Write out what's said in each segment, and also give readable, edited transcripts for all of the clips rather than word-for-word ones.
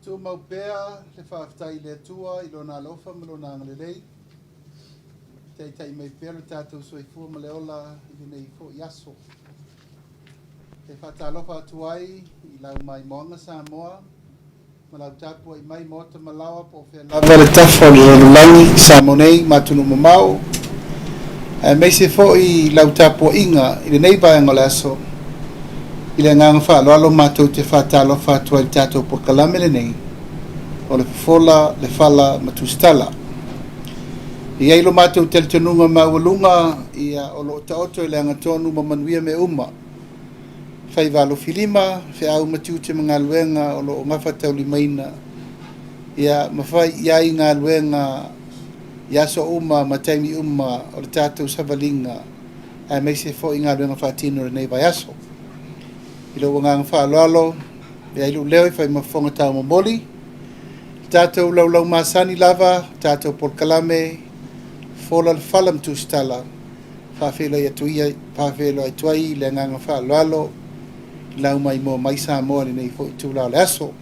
Tu mau pea le whaafitai le tua I lona alofa ma lona angalelei. Tei tai mai pea le tātou soifua ma le ola I nei fo I aso. Te whata alofa atu ai I lau mai moanga Samoa. Ma lau tāpua I mai mota malawa po whea lava le tafo le rolangi Samonei matunu mamau. Mei se fo I lau tāpua inga I le nei vaenga le aso. I le nganga whaaloalo mātou te whata alofa atu ai tātou po kalame le nei. O le fola, le fala, matustala. I eilo mātou tel tenunga maualunga ia o lo taoto I le angatonu mamanuia me uma. Whai walo filima, whi au matiu te mga luenga o lo ngafa tau limaina. Ia mawhai iai ngā luenga iaso uma, mataimi uma o le tātou savalinga. A mei se fo I ngā luenga whaatino re nei vai aso. I lo wanganga whaaloalo, ia ilu leo I whai mafonga tau mamoli. Tātou lau masani lava, tātou polkalame, fola le falam tu stala, whawhelo I atuia, whawhelo I tuai, le nganga whaaloalo, lau mai mo mai Samoa ni nei fo I tūlao le aso.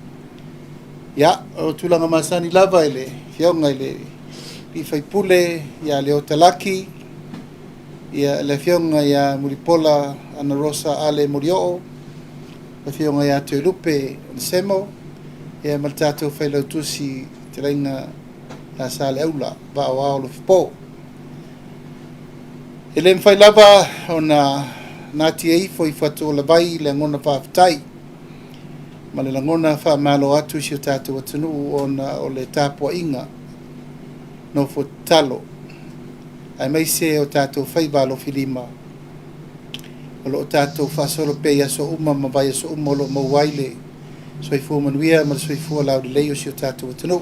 Ia, o tūlanga masani lava ele, fionga ele, I whaipule, ia leo talaki, ia le fionga ia muripola, Ana Rosa Ale Murioo, le fionga ia te lupe, semo, ia mal tātou whailau tusi te reinga la sale aula, wa o ao le fipo. E le mwhai lava o nāti e ifo I whatu o la vai le ngona whaafitai. Ma le ngona whaamalo atu si o tātou atunu o le tāpua inga no fo talo. Ai mai se o tātou whaibalo filima. O lo tātou whasolo pe aso uma ma vai aso uma o lo mauaile. Soifua manuia ma soifua lau lei o si o tātou atunu.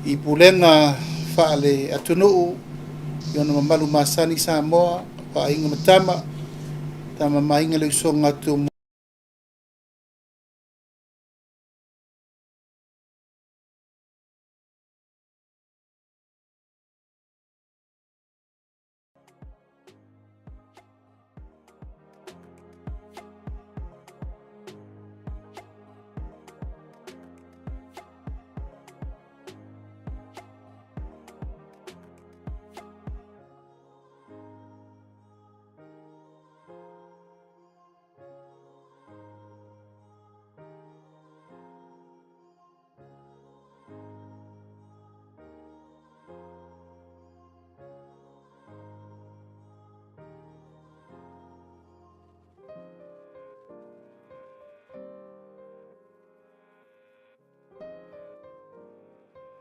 I pulenga whaale atunu I ona mamalu masani Samoa wa inga matama tama mainga le songa tu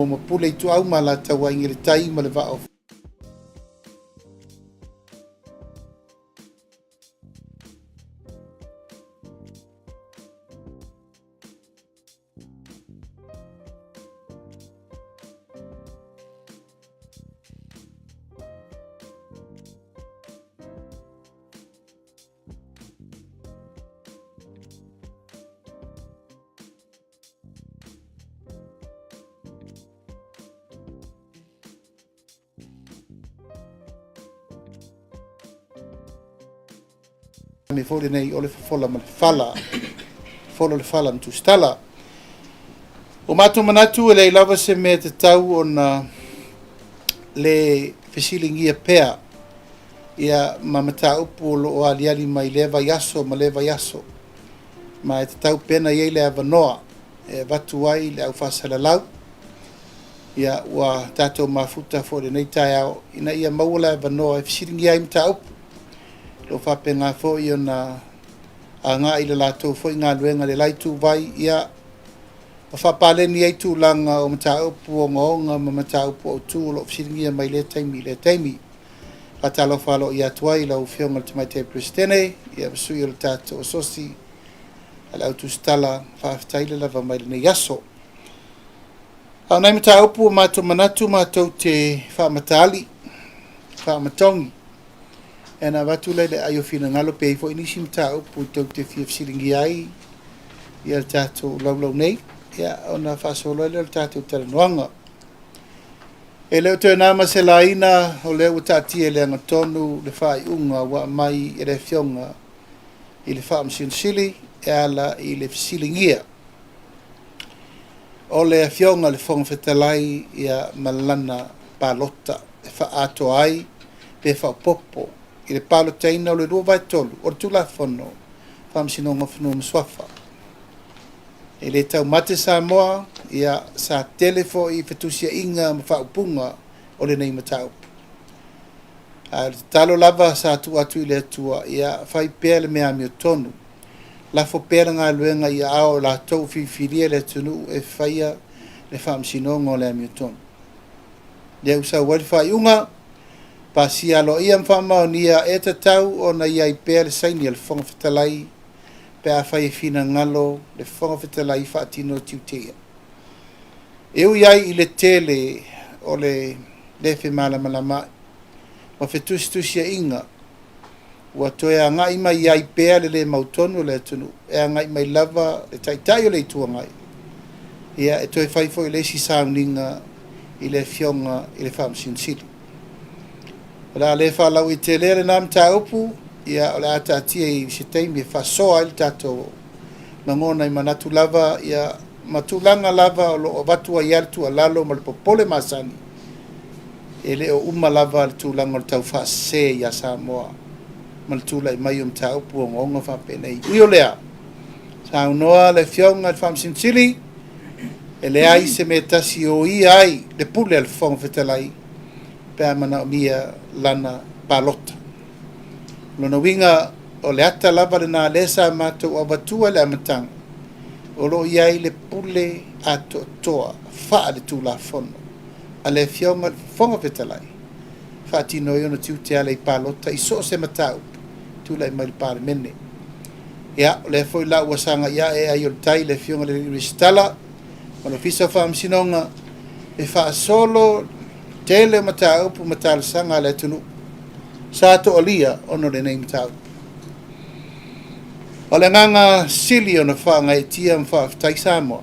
o mapule I tu au ma la tawa ingere tai ma le vao. Me fole nei o le fola ma le fala. Fola le fala tu stala. O matu manatu e le lava se me te tau ona le fesilingia pea. Ia mamata upu o aliali mai leva yaso ma leva yaso. Ma e te tau pena iei le avanoa. E vatu ai le au fasala lau. Ia ua tatou mafuta fole nei tai au. Ina ia maula avanoa e fesilingia I mta upu. Lo whapenga fo I ona a ngā I le lātou fo I ngā luenga le laitu vai ia o whapaleni ei tūlanga o mata upu o ngaonga ma mata upu o tū lo fsiringia mai le taimi. Whatalo whalo I atuai lau whionga le tamai te prestene ia basui o le tātou o sosi a lau tu stala whaaftaile lava mai le nei aso. Au nei mata upu o mātou manatu mātou te whaamatali, whaamatongi. Ena watu le ayo fina ngalo pe fo inisi mta upu tau te fia fsiringi ai ia le tātou lau nei ia ona whasolo le tātou talanoanga. E leo te nama se laina o leo tātia le angatonu le whai unga wa mai e le fionga I le wha amsionsili e ala I le fsilingia. o le fionga le fonga fetalai ia malana palota e fa ato ai pe fa popo i le palo teina o le rua vai tolu o le tula fono fam sino ngofno mswafa e le tau mate sa moa ia sa telefo i fetusia inga ma fa upunga o le nei matau a talo lava sa tu atu i le atua ia fai pea le mea mi o tonu la fo pera ngā luenga i ao la tau whiwhiria le tunu e whaia le whaamsinonga o le amiotonu. Le usa wari whai unga, pa si alo ia mwhamao ni a e tau o na ia i pēr saini le whonga whetalai, pe a whai e whina ngalo le whonga whetalai whaatino tiutea. Eu iai i le tele o le lefe malamalama, ma whetusia inga, ua toe a ngai mai ai pea le mautonu le tunu e a ngai mai lava le taitai o le itua ngai ia e toe fai foi le si sauninga i le fionga i le whaamsinsili o la le whalau i te lere nam ta upu ia o le ata atia i se teimi e whasoa i tato mangona i manatu lava ia matulanga lava o lo watua i altu a lalo ma le popole masani e le o uma lava le tūlanga o le tau whaase ia Samoa maltula i mai tau puonga onga whapene i o lea. Sa unoa le fionga le whamsinsili, e le ai se me tasi o i ai le pule al whonga whetalai, pēr mana o mia lana palota. Lona winga o le ata lava le nā lesa mātou a watua le amatanga, o lo i ai le pule ato toa, wha le tūla whono, a le fionga le whonga whetalai. Whaatino i ona tiutea le i palota, i so se matau, tula i mai pare mene. Ia, le foi la ua sanga ia e ai o tai le fionga le ristala, ono fisa whaamsinonga, e wha solo tele matau pu matau sanga le tunu. Sato olia ono le nei matau. O le nganga sili ono whaanga e tia mwha tai Samoa.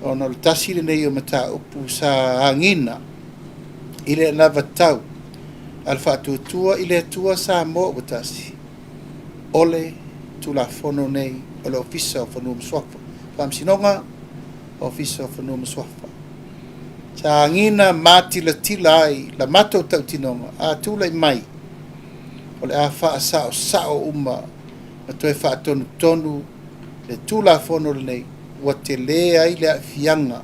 Ono le tasi le nei o matau pu sa angina, ile lava tau. Alfa tua ile tua sa mo utasi ole tula fono nei ole ofisa of no mswafa pam sinonga ofisa of no mswafa sa ngina mati la tilai la mato tau tinonga a tula mai ole a fa sa uma na toe fa tonu le tula fono nei watele ai le fianga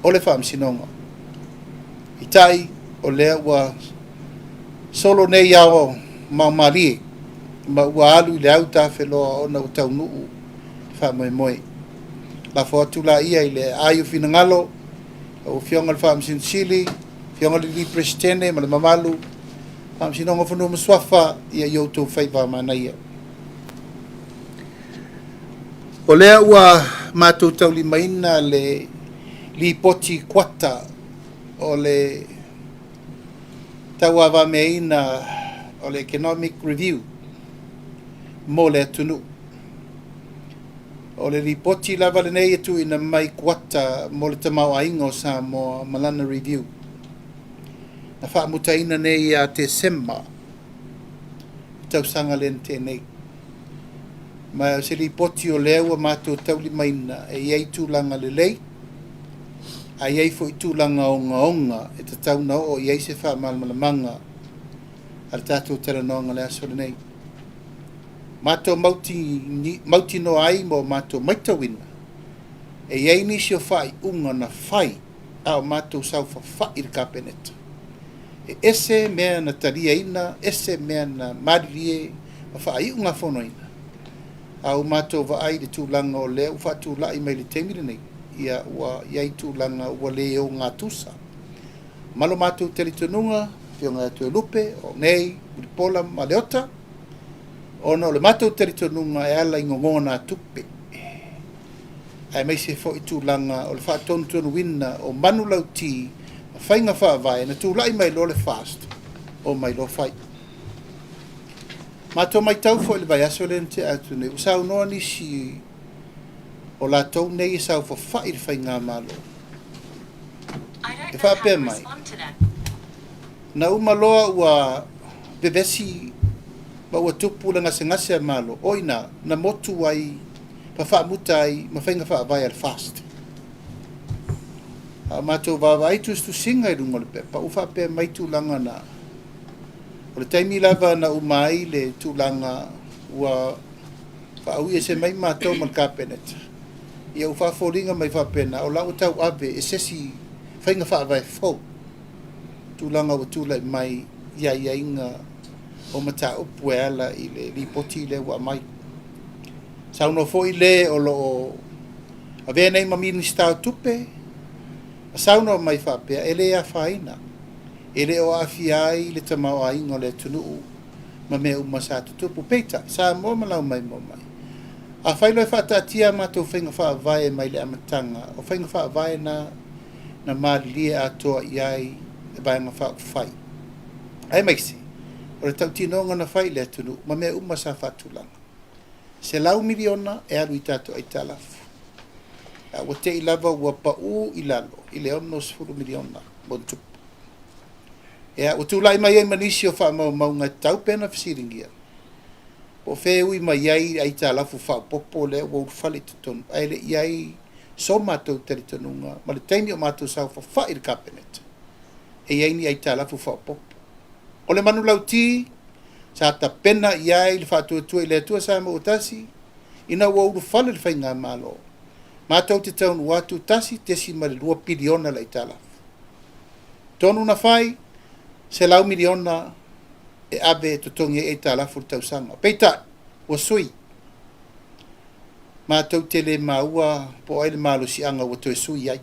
ole fam sinonga itai ole wa solo nei ao mamari ma ua alu le au tafeloa ona o taunuu whamoemoe. La foatu la ia i le ayu finangalo o fionga le whaamsinsili, fionga le liprestene ma le mamalu, whaamsinonga whanua maswafa ia ioutou whaiva manaia. O lea ua mātou tauli maina le li poti kwata o le taua meina o le economic review mo le tunu o le ripoti lava le nei atu ina mai kuata mo le tamau ainga o Samoa malana review na whaamutaina nei a te sema tausanga le tēnei ma se ripoti o lea ua mātou tauli maina e iei tūlanga le lei a iei fo i tūlanga onga e te tauna o iei se wha malmalamanga al tātou teranonga le aso nei. Mātou mauti no ai mo mātou maitawina. E iei nisi o whai unga na whai au mātou sau whai i kapeneta. E ese mea na taria ina, ese mea na maririe a whai unga whono ina. Au mātou vai le tūlanga o lea uwha tūlai mai le temire nei. Ia ua iai tūlanga ua leo ngā tusa. Malo mātou telitonunga, fionga atu e lupe, o nei, uripola, maleota, ona o le mātou telitonunga e ala ingongona tupe. Ai mai se fo i tūlanga o le whaatonu wina o manu lauti, a whainga whaavai, na tūlai mai lo le fast, o mai lo whai. Mātou mai tau fo i le vai aso le nte atu nei, usau noa nisi o la tau nei e sau whawhai le whainga malo. E whaapea mai. Na umaloa ua bevesi ma ua tupu la ngase a malo. Oina, na motu ai, pa whaamuta ai, ma whainga whaavai al fast. Mātou vāwai tu singa I runga le pe. Pa uwha pe mai tūlanga na. O le taimi lava na umai le tūlanga ua whaau se mai mātou man kāpeneta. Ia uwha fōringa mai whapena o lau tau ave e sesi whainga whaawai fau. Tūlanga wa tūlai mai ia inga o mata upu e ala I le ripoti le wa mai. Sauno fo I le o lo a vea nei mamini stau tupe. A sauno mai whapea ele a whaina. Ele o awhiai le tamau a ingo le tunuu ma mea umasatu tupu peita. Sa mo malau mai mo mai. A whailoi whaatatia mātou whainga whaavai mai le amatanga. O whainga whaavai na mālilia atoa iai e vaenga whaai. Ai maisi. O le tau tinonga na whai le tunu ma mea umasa whaatulanga. Se lau miliona e alu I tātou ai talafu. A wa te ilava ua pau I lalo. I le ono 10 miliona. Bon tupu. Ea, o tūlai mai ai manisi o wha maunga tau pena whisiringia. O wheui mai ai ai tā lafu wha popo le o whale te tonu. Ai le iai so mātou tari tanunga. Ma le taimi o mātou sau wha I le kapeneta. E iai ni ai tā lafu wha popo. O le manu lau ti, sa ta pena iai le wha tua I le atua sa mo o tasi. Ina ua uru whale le whainga malo. Mātou te taunu watu tasi tesi ma le 2 piliona la I tā lafu. Tonu na whai, se lau miliona e ave totongi e talafu tausanga. Peita, ua sui. Mātou tele maua po aile malo si anga ua toe sui ai.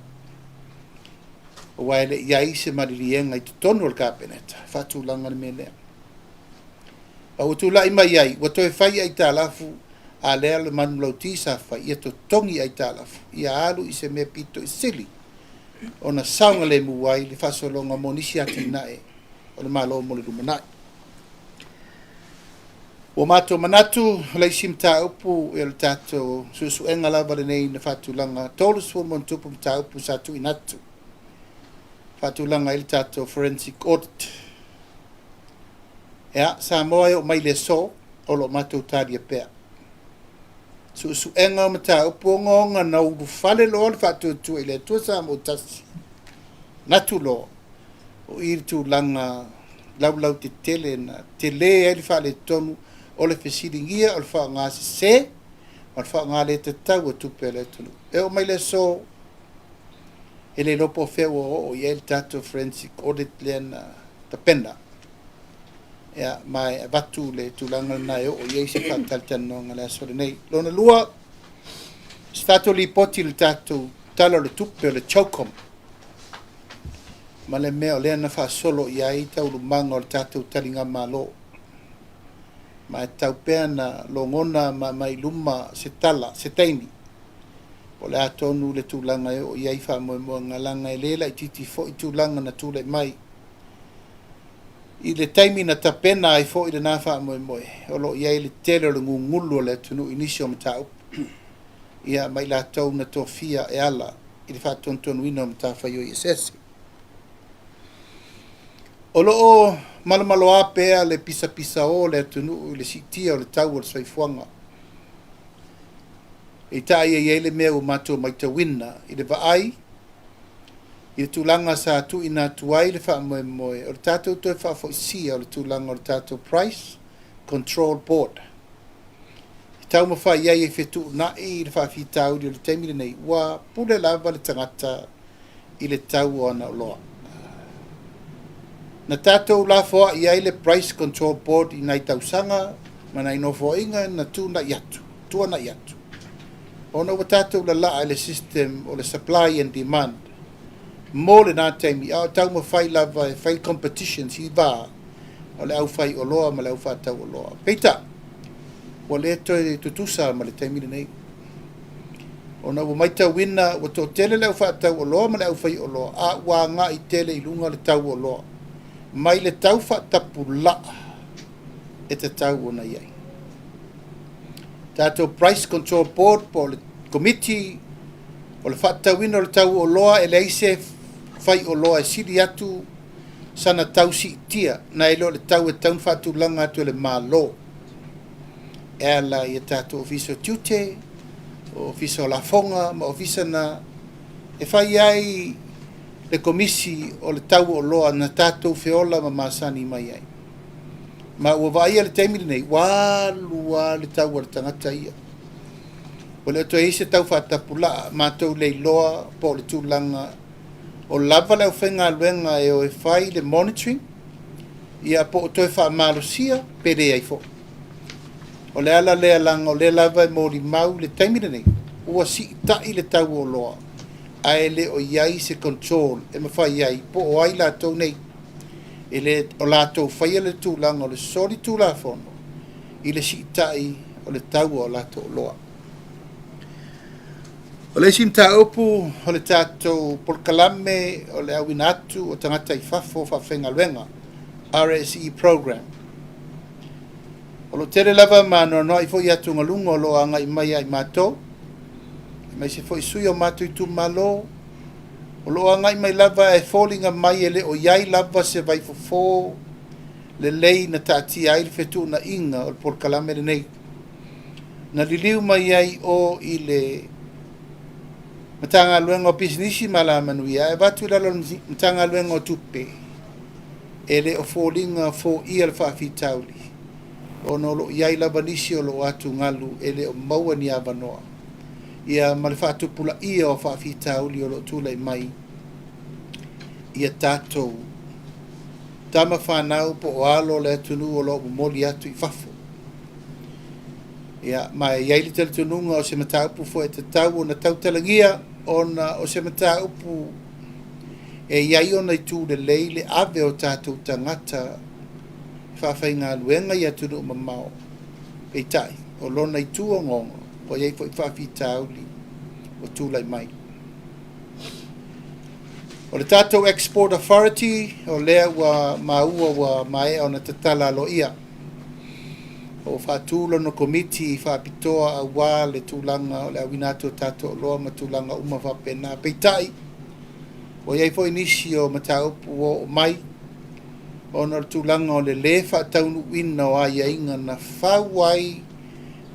O waile iai se maririenga I totonu al kapeneta. Fatu langa le melea. A ua tula ima iai, ua toe fai ai talafu a lea le manu lau tisa fai. Ia totongi ai talafu. Ia alu I se mea pito I sili. Ona saunga le muwai le fasolonga monisi ati nae. O le malo mo le rumanai. O mātou manatu, lai simta upu e le tātou susuenga lava le nei na whatulanga. Tolu suomon tupu mta upu sa tu inatu. Whatulanga e le tātou forensic audit. Ea, sa moe o mai le so, o lo mātou tādia pēr. Susuenga mta upu o ngonga na uru whale lo le whatu tu e le tuasa mo tasi. Natu lo. O iritu langa lau te tele na tele e le wha le tonu o le whesiringia o le wha ngā se o le wha ngā le te tau o tupe le tonu. E o mai le so e le lopo wheo o i e le tato forensic audit le na ta pena. Ea mai vatu le tulanga na e o i e se whataltano ngā le asore nei. Lona lua, stato li poti le tato talo le tupe o le chaukom. Ma le mea o lea na wha solo I ai tau lumanga o le tātou taringa malo. Ma e tau pēr na longona ma mai luma se tala, se taimi. O le atonu le tūlanga e o I ai wha moe ngā langa e lela I titi fo I tūlanga na tūle mai. I le taimi na tapena ai fo I le nā wha moe. O lo I ai le tele o le ngungulu o le tunu inisi o mta upu. Ia mai la tau na tofia e ala I le wha tontonu ina o mta wha I sesi. O loo malo a pea le pisa o le tunu le sitia o le tau o le saifuanga. E tai e le mea o mato mai te wina I le vaai. I le tūlanga sa tu ina tuai le wha moe. O le tātou toi wha fo isia o le tūlanga o le tātou Price Control Board. I tau ma wha iai e whetu na I le wha whitau I le teimile nei. Wa pule lava le tangata I le tau o ana o loa. Na tātou la foa I ai le Price Control Board I nai tausanga, ma nai no foa inga na tū na iatu, tua na iatu. Ona wa tātou la laa le system o le supply and demand. Mō le nā taimi, au tau ma whai lava e whai competitions I wā, o le au whai o loa ma le au whātau o loa. Peita, wa le toi tutusa ma le taimi nei. Ona wa mai tau wina, wa tō tele le au whātau o loa ma le au whai o loa, a wā ngā I tele I lunga le tau o loa. Mai le tau whaatapu la e te tau ona iai. Tātou Price Control Board po le committee o le whaatauina o le tau o loa e leise whai o loa e siri atu sana tau si tia na e lo le tau e taun whaatulanga atu le malo. E ala I tātou ofiso tiute, ofiso la fonga, ma ofisa na e whai ai le komisi o le tau o loa na tātou whiola ma masani mai ai. Ma ua vaia le teimi nei, walua le tau o le tangata ia. O le ato eise tau whatapula mātou le loa po le tūlanga o lava leo whenga luenga e o e whai le monitoring ia po o toi wha malusia pere ai fo. O le ala lea langa o le lava e mōri mau le teimi nei, ua si tai le tau o loa. Ai le o iai se control e mawhai iai po o ai la tau nei e le o la tau whaia le tūlanga o le sori tūla fono i le si tai o le tau o la tau loa. O le sim ta upu o le tātou polkalame o le awina atu o tangata i fafo whawhenga luenga RSE program. O lo tere lava ma no i fo i atu ngalunga o lo anga i mai ai mātou. Mai se foi sui o mātou i tu malo. O lo anga i mai lava e fōlinga mai ele o iai lava se vai fofo le lei na tāti ai le fetu na inga o le polkalame le nei. Na liliu mai ai o i le matanga luenga o pisinisi mala manuia e vatu lalo matanga luenga o tupe. Ele o fōlinga fō ia le whaafitauli. O no lo iai lava nisi o lo atu ngalu ele o maua ni avanoa. Ia malefatu pula ia o whaafitauli o lo tūlei mai. Ia tātou. Tama whanau po o alo le atunu o lo moli atu i fafo. Ia mai iai li tala tununga o se mataupu fo e te tau o na tau talangia o se mataupu e iai o nei tū le leile ave o tātou tangata whawhai ngā luenga i atunu o mamao. Pei tai, o lona i tū o ngongo. O iei fo i whawhitauli o tūlai mai. O le tātou Export Authority o lea ua maua ua mai o na tatala lo ia. O whātūlo no komiti i whāpitoa a wā le tūlanga o le awinatu o tātou loa ma tūlanga uma whapena. Peitai, o iei fo inisi o mataupu o mai o na tūlanga o le le whātaunu wina o aia inga na whawai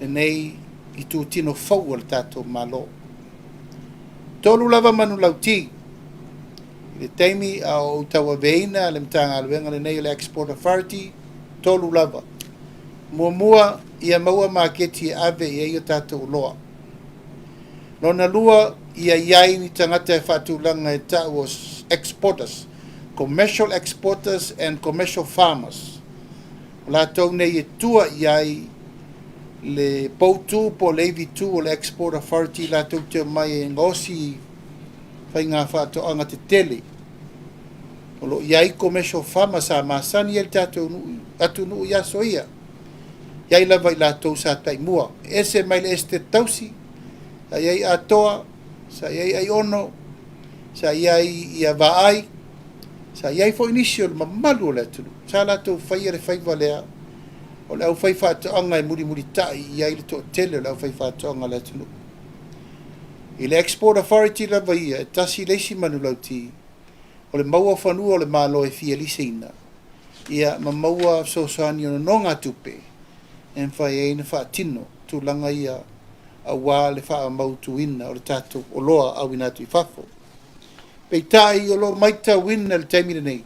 nei i tū tino fau al tātou malo. Tolu lava manu lauti. Le teimi au tawa veina le mtanga aluenga le nei le Export Authority. Tolu lava. Mua ia maua maketi ave ia i o tātou loa. Lona lua ia iai ni tangata e whatulanga e tau o exporters. Commercial exporters and commercial farmers. La tau nei e tua iai le poutu po levi tu o le Export Authority la tau te mai e ngosi whai ngā whātoanga te tele. O lo iai commercial farmers a masani el tātou atu nuu ia soia. Iai lava i la tau sa tai mua. Ese mai le este tausi, sa iai atoa, sa iai ai ono, sa iai ia vaai, sa iai fo inisio le mamalu o le atunu. Sa la tau whai ere whai valea, o le au whai whātoanga e muri tai iai le tō tele o le au whai whātoanga le atunu. I le Export Authority lava ia, e tasi leisi manu lauti, o le maua whanua o le malo e fia liseina, ia ma maua sosoani o no ngā tupe, en whai e ina whaatino, tu langa ia a wā le wha mautu ina o le tātou o loa au inatu i whafo. Pei tai o lo maita wina le taimina nei,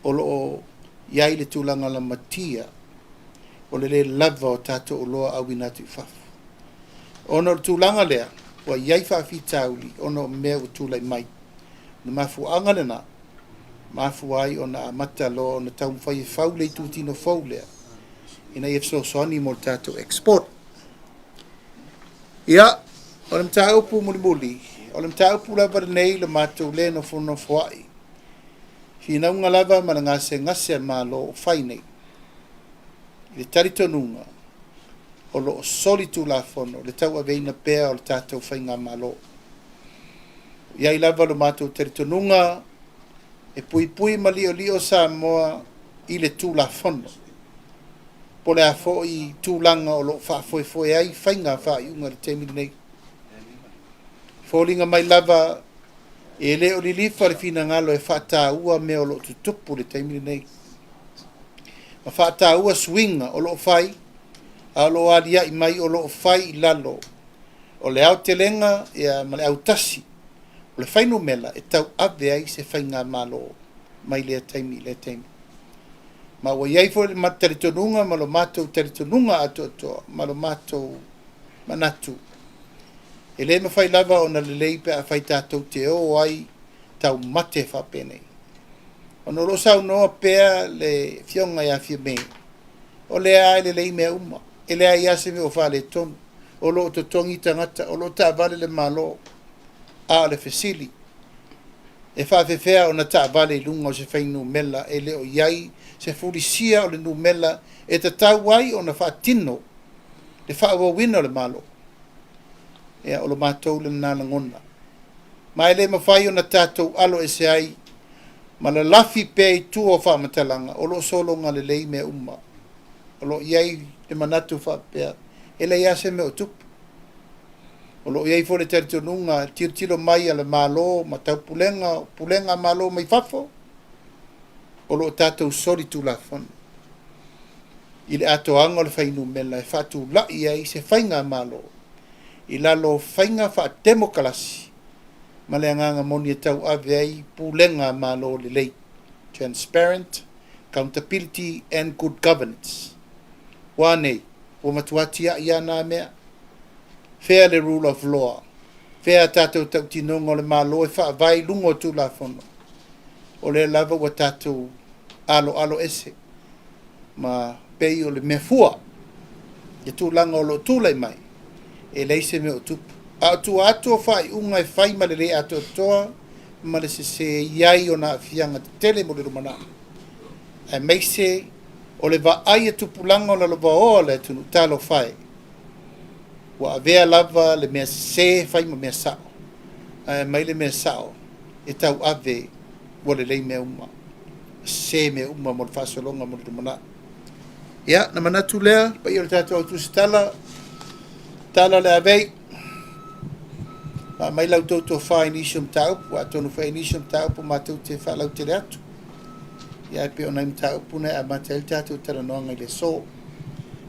o lo iai le tūlanga la matia, o le lava o tātou o loa au inatu i whafo. Ono le tūlanga lea, wa iai whawhitauli, ono mea o tūlai mai. Na mafu angalena, mafu ai o na amata lo, na tau mwhai e whaule i tūtino whaulea. Ina i efso soani mo tātou export. Ia, o le mta upu muli, o le mta upu lava nei le mātou le no whono whaai. Whina unga lava ma na ngase ma lo o whai nei. I le taritonunga, o lo solitu la whono, le tau aveina pēr o le tātou whainga ma lo. Ia i lava lo mātou taritonunga, e pui ma lio sa moa i le tū la whono. Po le a fo i tūlanga o lo whaafoe ai, whainga whaaiunga le temini nei. Fōlinga mai lava e leo li lifa le fina ngalo e whaata ua me o lo tutupu le temini nei. Ma whaata ua swinga o lo whai, a lo alia i mai o lo whai i lalo. O le au te lenga e ma le au tasi, O le whainu mela e tau ave ai se whainga malo mai lea taimi le taimi. Ma wa iai fo le mataritonunga ma lo mātou taritonunga ato atoa, ma lo mātou manatu. E le mawhai lava o na lelei pe a whai tātou te o ai tau mate whapenei. O no lo sau noa pea le fionga ia fia mei. O le ai le lei mea uma. E le ai ase me o whale tonu. O lo to tongi tangata, o lo ta vale le malo a le fesili. E whawhewhea o na ta vale lunga o se whainu mela e le o iai se furisia o le nu mela e ta tau ai o na whaatino le whaawawina o le malo. E o lo mātou le nana ngona. Mai le mawhai o na tātou alo e se ai ma la lafi pe i tu o whaamatalanga o lo solo ngā le lei mea uma. O lo iai le manatu whapea e le iase me o tupu. O lo iai fo le teritonunga tiro mai a le malo ma tau pulenga malo mai fafo. O lo tātou sori tu la fon. I le ato anga le whainu mela e whatu la iai se whainga malo. I lalo whainga wha demokalasi. Ma le anganga moni e tau ave ai pulenga malo le lei. Transparent, accountability and good governance. Wane, o matuatia ia nā mea. Fair le rule of law. Fair tātou tau tinonga le malo e wha vai lungo tu la fono. O le lava wa tātou alo ese. Ma pei o le mefua. E tu langa o lo tūlai mai. E leise me o tupu. A tu ato whai unga e whai ma le le ato toa. Ma le se iai o na fianga te tele mo le rumana. E meise o le va ai e tupu langa o la loba o le tunu talo whai. Wa avea lava le mea se whai ma mea sao. Mai le mea sao. E tau ave wa le lei mea uma. Se mea uma mo le whasolonga mo le rumana. Ia, na manatu lea, pa i o le tātou au tusi tala le avei. Mai lau tautou wha inisium taupu, a tonu wha inisium taupu mātou te wha lau te reatu. Ia pe o naim taupu ne a mātou tātou tala noanga i le so.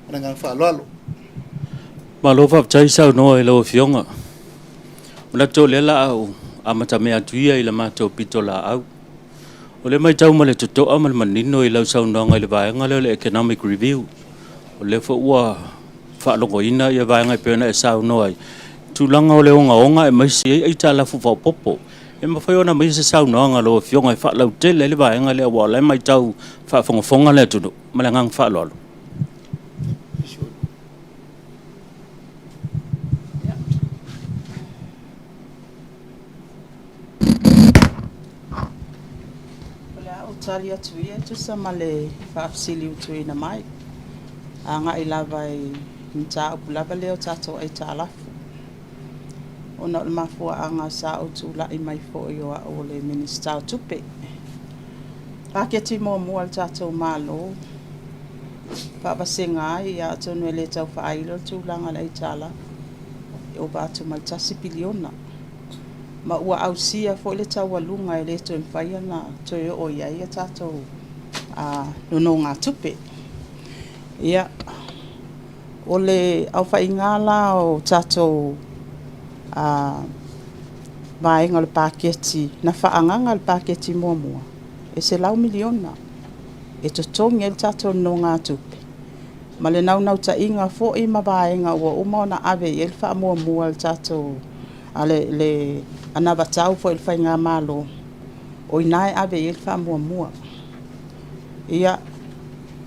Ana ngang wha aloalo. Ma lo fa tai sa no e lo fionga. Una to le la au a mata mea tuia i le mātou pito la au. O le mai tau ma le toto a mal manino i lau sau noanga i le vaenga le economic review. O le fa ua fa longo ina i vaenga i peona e sau no ai. Tulanga o le onga e mai si ai ta la fu fa popo. E ma fa ona mai se sau noanga lo fionga i fa lau tele le vaenga le wa le mai tau fa fonga le tudo. Ma le ngang fa lolo. Tali atu ia tu sama le whaafsili utu ina mai. Anga i lava i nta upu lava leo tato ai ta alafu. Ona o le mafua anga sa utu la i mai fo i oa o le minister tupe. Ake ti mua le tato malo. Whaabasenga ai a tonu e le tau whaailo tu langa le ta alafu. O batu maltasi piliona. Ma ua au sia fo le tau walunga e le to mwhaia na to e o iai e tātou nono ngā tupe. Ia, o le au whaingala o tātou vaenga le paketi, na whaanganga le paketi mua. E se lau miliona. E to tongi e le tātou nono ngā tupe. Ma le nau ta inga fo i ma vaenga ua uma na ave e le wha mua le tātou le ana batau fo il fainga malo o inai ave il fa mua ia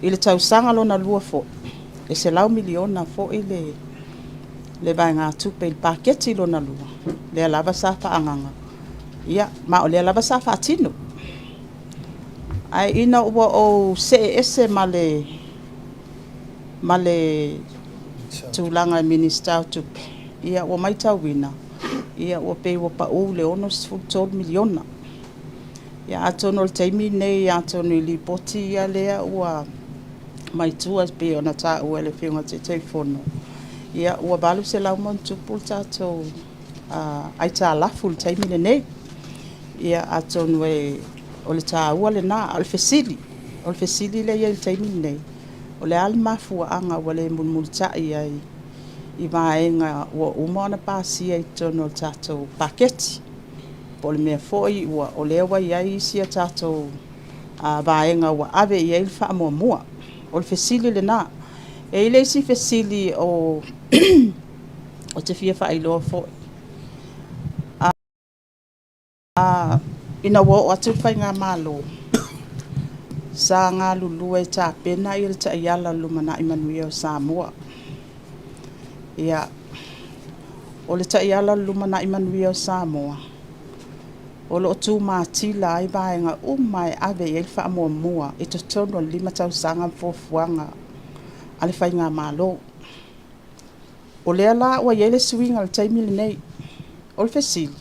ile tau sanga lona lua fo e se lau miliona fo ile le bainga tupe il paketi lona lua le lava sa fa anganga ia ma o le lava sa fa tino ai ina o se ese male tulanga minister tupe ia o mai tawina ia o pe o pa o le ono 12 miliona ia atono le taimi nei atono li poti ia lea ua mai tua pe ona ta o le finga te telefono ia ua balu se lau mon tupu tato ai ta la full taimi le nei ia atono e o le ta ua le na al fesili le ia le taimi nei o le alma fu anga wale multa ia I vaenga ua umona pasia I tono tatou paketi. po le mea fo'i ua o lea wai ai sia tātou vaenga ua ave i eil wha mua o le fesili le nā e ile si fesili o o te fia wha iloa fo'i ina wo o atu whai ngā mālo sa ngā lulua e tā pena i le ta iala lumana i manuia o Samoa ia o le ta iala lumana i manuia o Samoa o lo tu matila ai vaenga mai ave i fa mua e to tono 5 tausanga fofuanga ale fai ngā malo o le ala o ye le swing al taimi nei o le fesili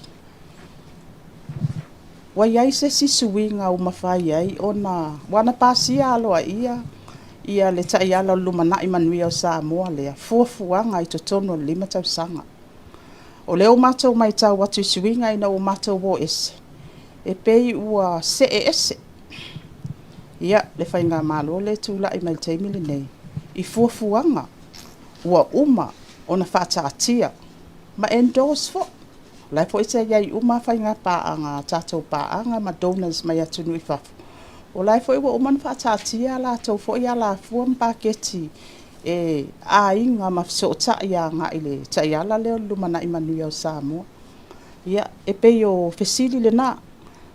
wa yai se si swing au mafai ai ona wana pasia alo ia le ta iala lumana i manuia o Samoa le fofuanga i to tono 5 tausanga o leo matou mai tau watu swinga ina o matou wo ese e pei ua se ese ia le whainga malo le tula i mai teimi le nei i fuafuanga ua ona whaataatia ma endorse fo lai po ite iai whainga paanga tatou paanga ma donors mai atunu i fafu o lai fo ua na whaataatia la tau fo ia la fua mpaketi e a inga mafso ta ia nga ile ta ia la leo lumana i manuia o Samoa ia e pei o fesili le na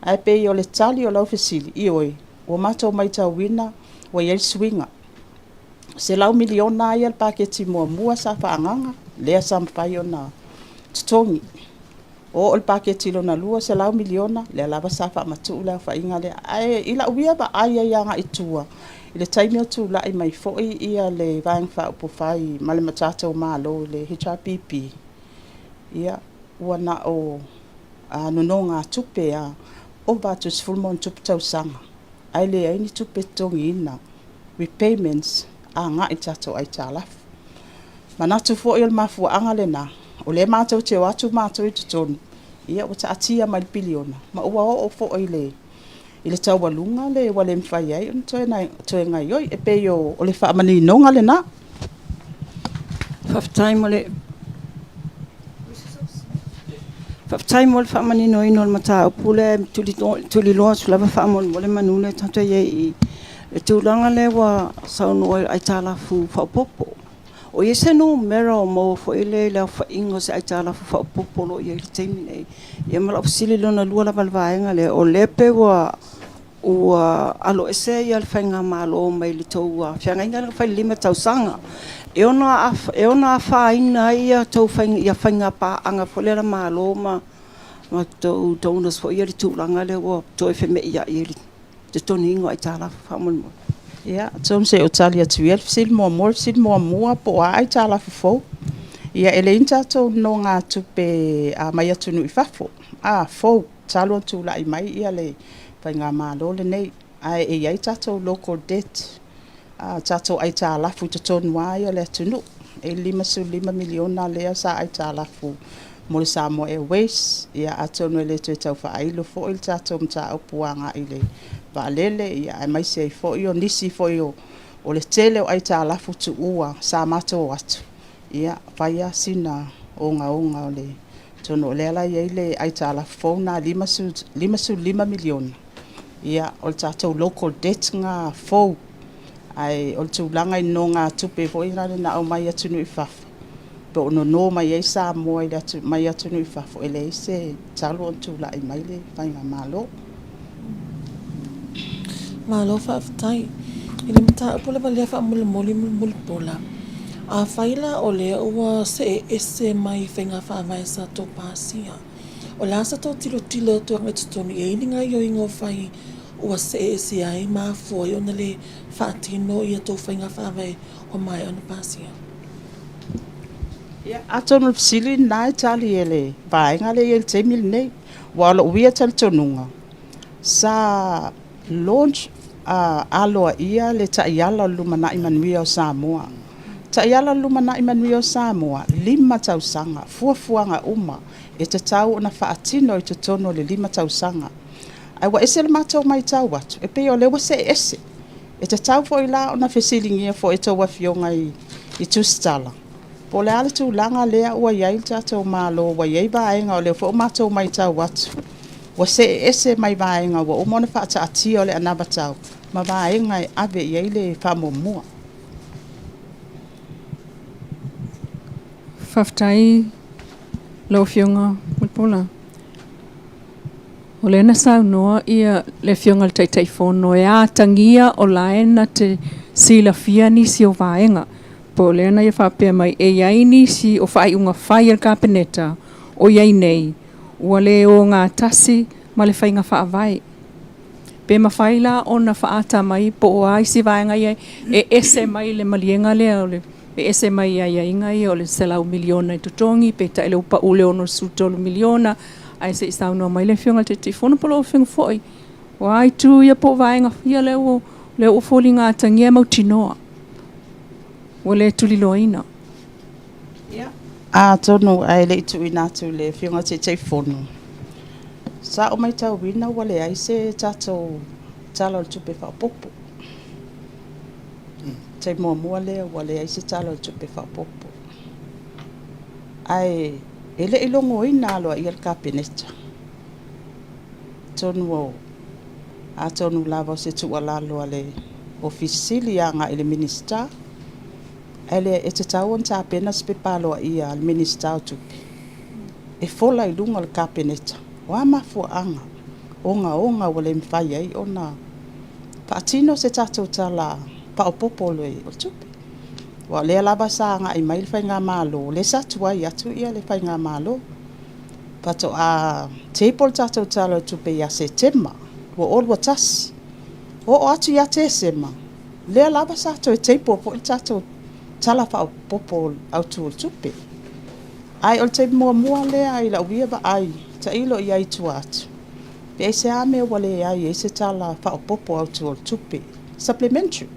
ai pei o le tali o lau fesili i oi o matou mai tau wina o iei swinga se lau miliona ia le paketi mua sa whaanganga lea sa mpai o na tutongi o le paketi lo na lua se lau miliona lea lava sa whaamatu lea whainga lea ai ila uia ba ai ai anga i tua i le taimi o tu la i mai foi ia le vaeng wha upo whai ma le matata o malo le HRPP ia ua na o nono ngā tupe a o vatu sfulmon tupe tausanga ai le aini tupe tongi ina repayments a ngā i tato ai tālafu manatu fo i le mafua anga le na o le mātou te watu mātou i tutonu ia o ta atia mai biliona ma ua o fo i le tau walunga le wale mwhai ai toe ngai oi e pe o le whaamani nonga le na Whaftai mo le whaamani noi no le mata o pule tuli loa sulava whaamon mo le manune tato ye i le tūlanga le wa sauno ai tālafu whaopopo o ye se no mera o mo fo ile le whaingo se ai tālafu whaopopo lo ye le teimi nei ye mala ofisili lona lua la valvaenga le o lepe wa ua alo ese ia le whainga malo mai le tau whianga inga le whai 5 tausanga e ona whaina ia tau whainga pa anga folera malo ma tau donors fo ia le tūlanga le wa toi wheme ia i li te toni ingo ai tālafu whamon mo ia tom se o tali atu ia sil mo mua po ai tālafu fo ia ele inta tau no ngā tupe mai atunu i fafo fo talo tu la i mai ia le whainga malo le nei ai e ai tatou local debt tatou ai tālafu te tonu ai le atunu e 5 miliona lea sa ai tālafu mo le Samoa Airways ia atonu le te tau whailo fo il tatou mta upuanga i le valele ia ai mai se fo i o nisi fo i o le tele o ai tālafu tu ua sa mato atu ia whaia sina onga o le tono le ala ia le ai tālafu fo na 5 miliona ia o le tatou local debt ngā fo ai o le tūlanga i no ngā tupe fo i rane na au mai atunu i fafa pe ono no mai ai Samoa i atu mai atunu i fafa ele se talo on tūla i mai le whainga malo malo whaaftai i le mata apole valea wha muli pola a whaila o lea ua se ese mai whainga whaavai sa tō pāsia o la sa tō tilo tu anga tutoni e ininga i o ingo whai ua se ese ai maa fwoi o na le whaatino i a tō whainga whaavai o mai ona pāsia ia atonu sili nai tali ele vaenga le el temil nei wala uia tal tonunga sa launch aloa ia le taiala lumana i manuia o Samoa taiala lumana i manuia o Samoa 5 tausanga fuafuanga e te tau na whaatino i te tono le 5 tausanga ai wa ese le matou mai tau watu e pe o le wa se ese e te tau fo i la ona fesilingia fo e tau wafionga i tustala po le ale tūlanga lea ua iai tatou malo ua iai vaenga o le fo matou mai tau watu Wa se mai vaenga wa o mona whaataatia o le anaba tau. Ma vaenga e ave i eile whamomua. Whaftai lau whiunga mulpola. O le na sau noa ia le whiunga le teitai whono e a tangia o laena te sila fia ni si o vaenga. Po le na ia whapea mai e iai ni si o whai unga whai al kapeneta o iai nei. Ua le o ngā tasi ma le whainga whaavai. Pe mawhai la o na whaata mai po o ai si vaenga ia e ese mai le malienga lea o le e ese mai ia inga ia o le selau miliona i tutongi pe ta ele upa ule ono sutolu miliona ai se isau no mai le whiunga te tifona polo o whiunga foi. O ai tu ia po vaenga ia le o foli ngā tangia mau tinoa. O le tuliloina. A tonu ai le itu inatu le whiunga te tifona. Sa o mai tau wina wale ai se tato talo tupe whapopo. Te mua lea wale ai se talo tupe whapopo. Ai ele ilongo ina aloa i al kapeneta. Tonu o a tonu lava se tua lalo ale ofisili anga ele minister. Ele e te tau an ta pena spe paloa i al minister o tupe. E fola i lunga al kapeneta. Wa mafua anga. Onga wale mwhai ai ona. Paatino se tato tala paopopolo e o tupe. Wa lea lava sa anga i mail whai ngā malo. Le satua i atu ia le whai ngā malo. Pato a teipol tato tala o tupe ia se tema. Wa olwa tasi. O atu ia te sema. Lea lava sa to e teipol po i tato tala paopopolo au tu o tupe. Ai ol te mua lea i la uia ba ai. Ta ilo i ai tu atu. Pe e se ame wale ai e se tala paopopo au tu o tupe. Supplementary.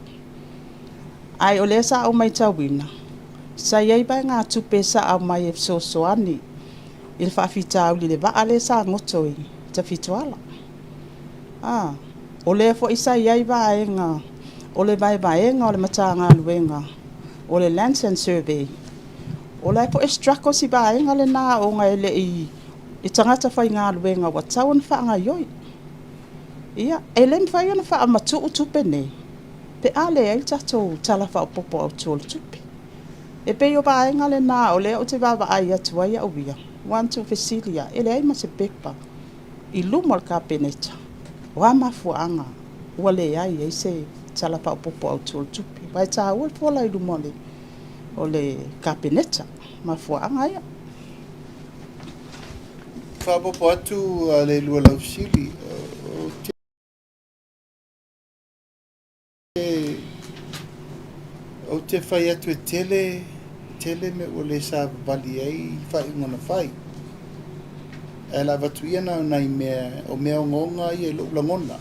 Ai o lea sa au mai tawina. Sa iai bai ngā tupe sa au mai e soani. Il whawhita au li le waa le sa ngotoi. Ta fituala. O lea fo isa iai bai ngā. O le bai ngā o le mata ngā luenga. O le Lands and Survey. O lea fo e strako si bai ngā le nā o ngā ele i tangata whai ngā luenga wa tauan wha ngā ioi. Ia, e lem whai ana wha amatu utupe nei. Pe ale ai tato tala wha popo au tuol tupe. E pe o ba ngale na o le o te baba ai atu ai au via. One to Vasilia, ele ai ma se pepa. I lumal ka peneta. Wa mafu anga. Wale ai se tala wha popo au tuol tupe. Vai ta ul fola i lumole. O le ka peneta. Mafu anga ia. Whapopo atu le lua lau sili. O te whai atu e tele me o le sa vali ai whai ngona whai. E la watu ia na nai mea o mea o ngonga i e lo langona.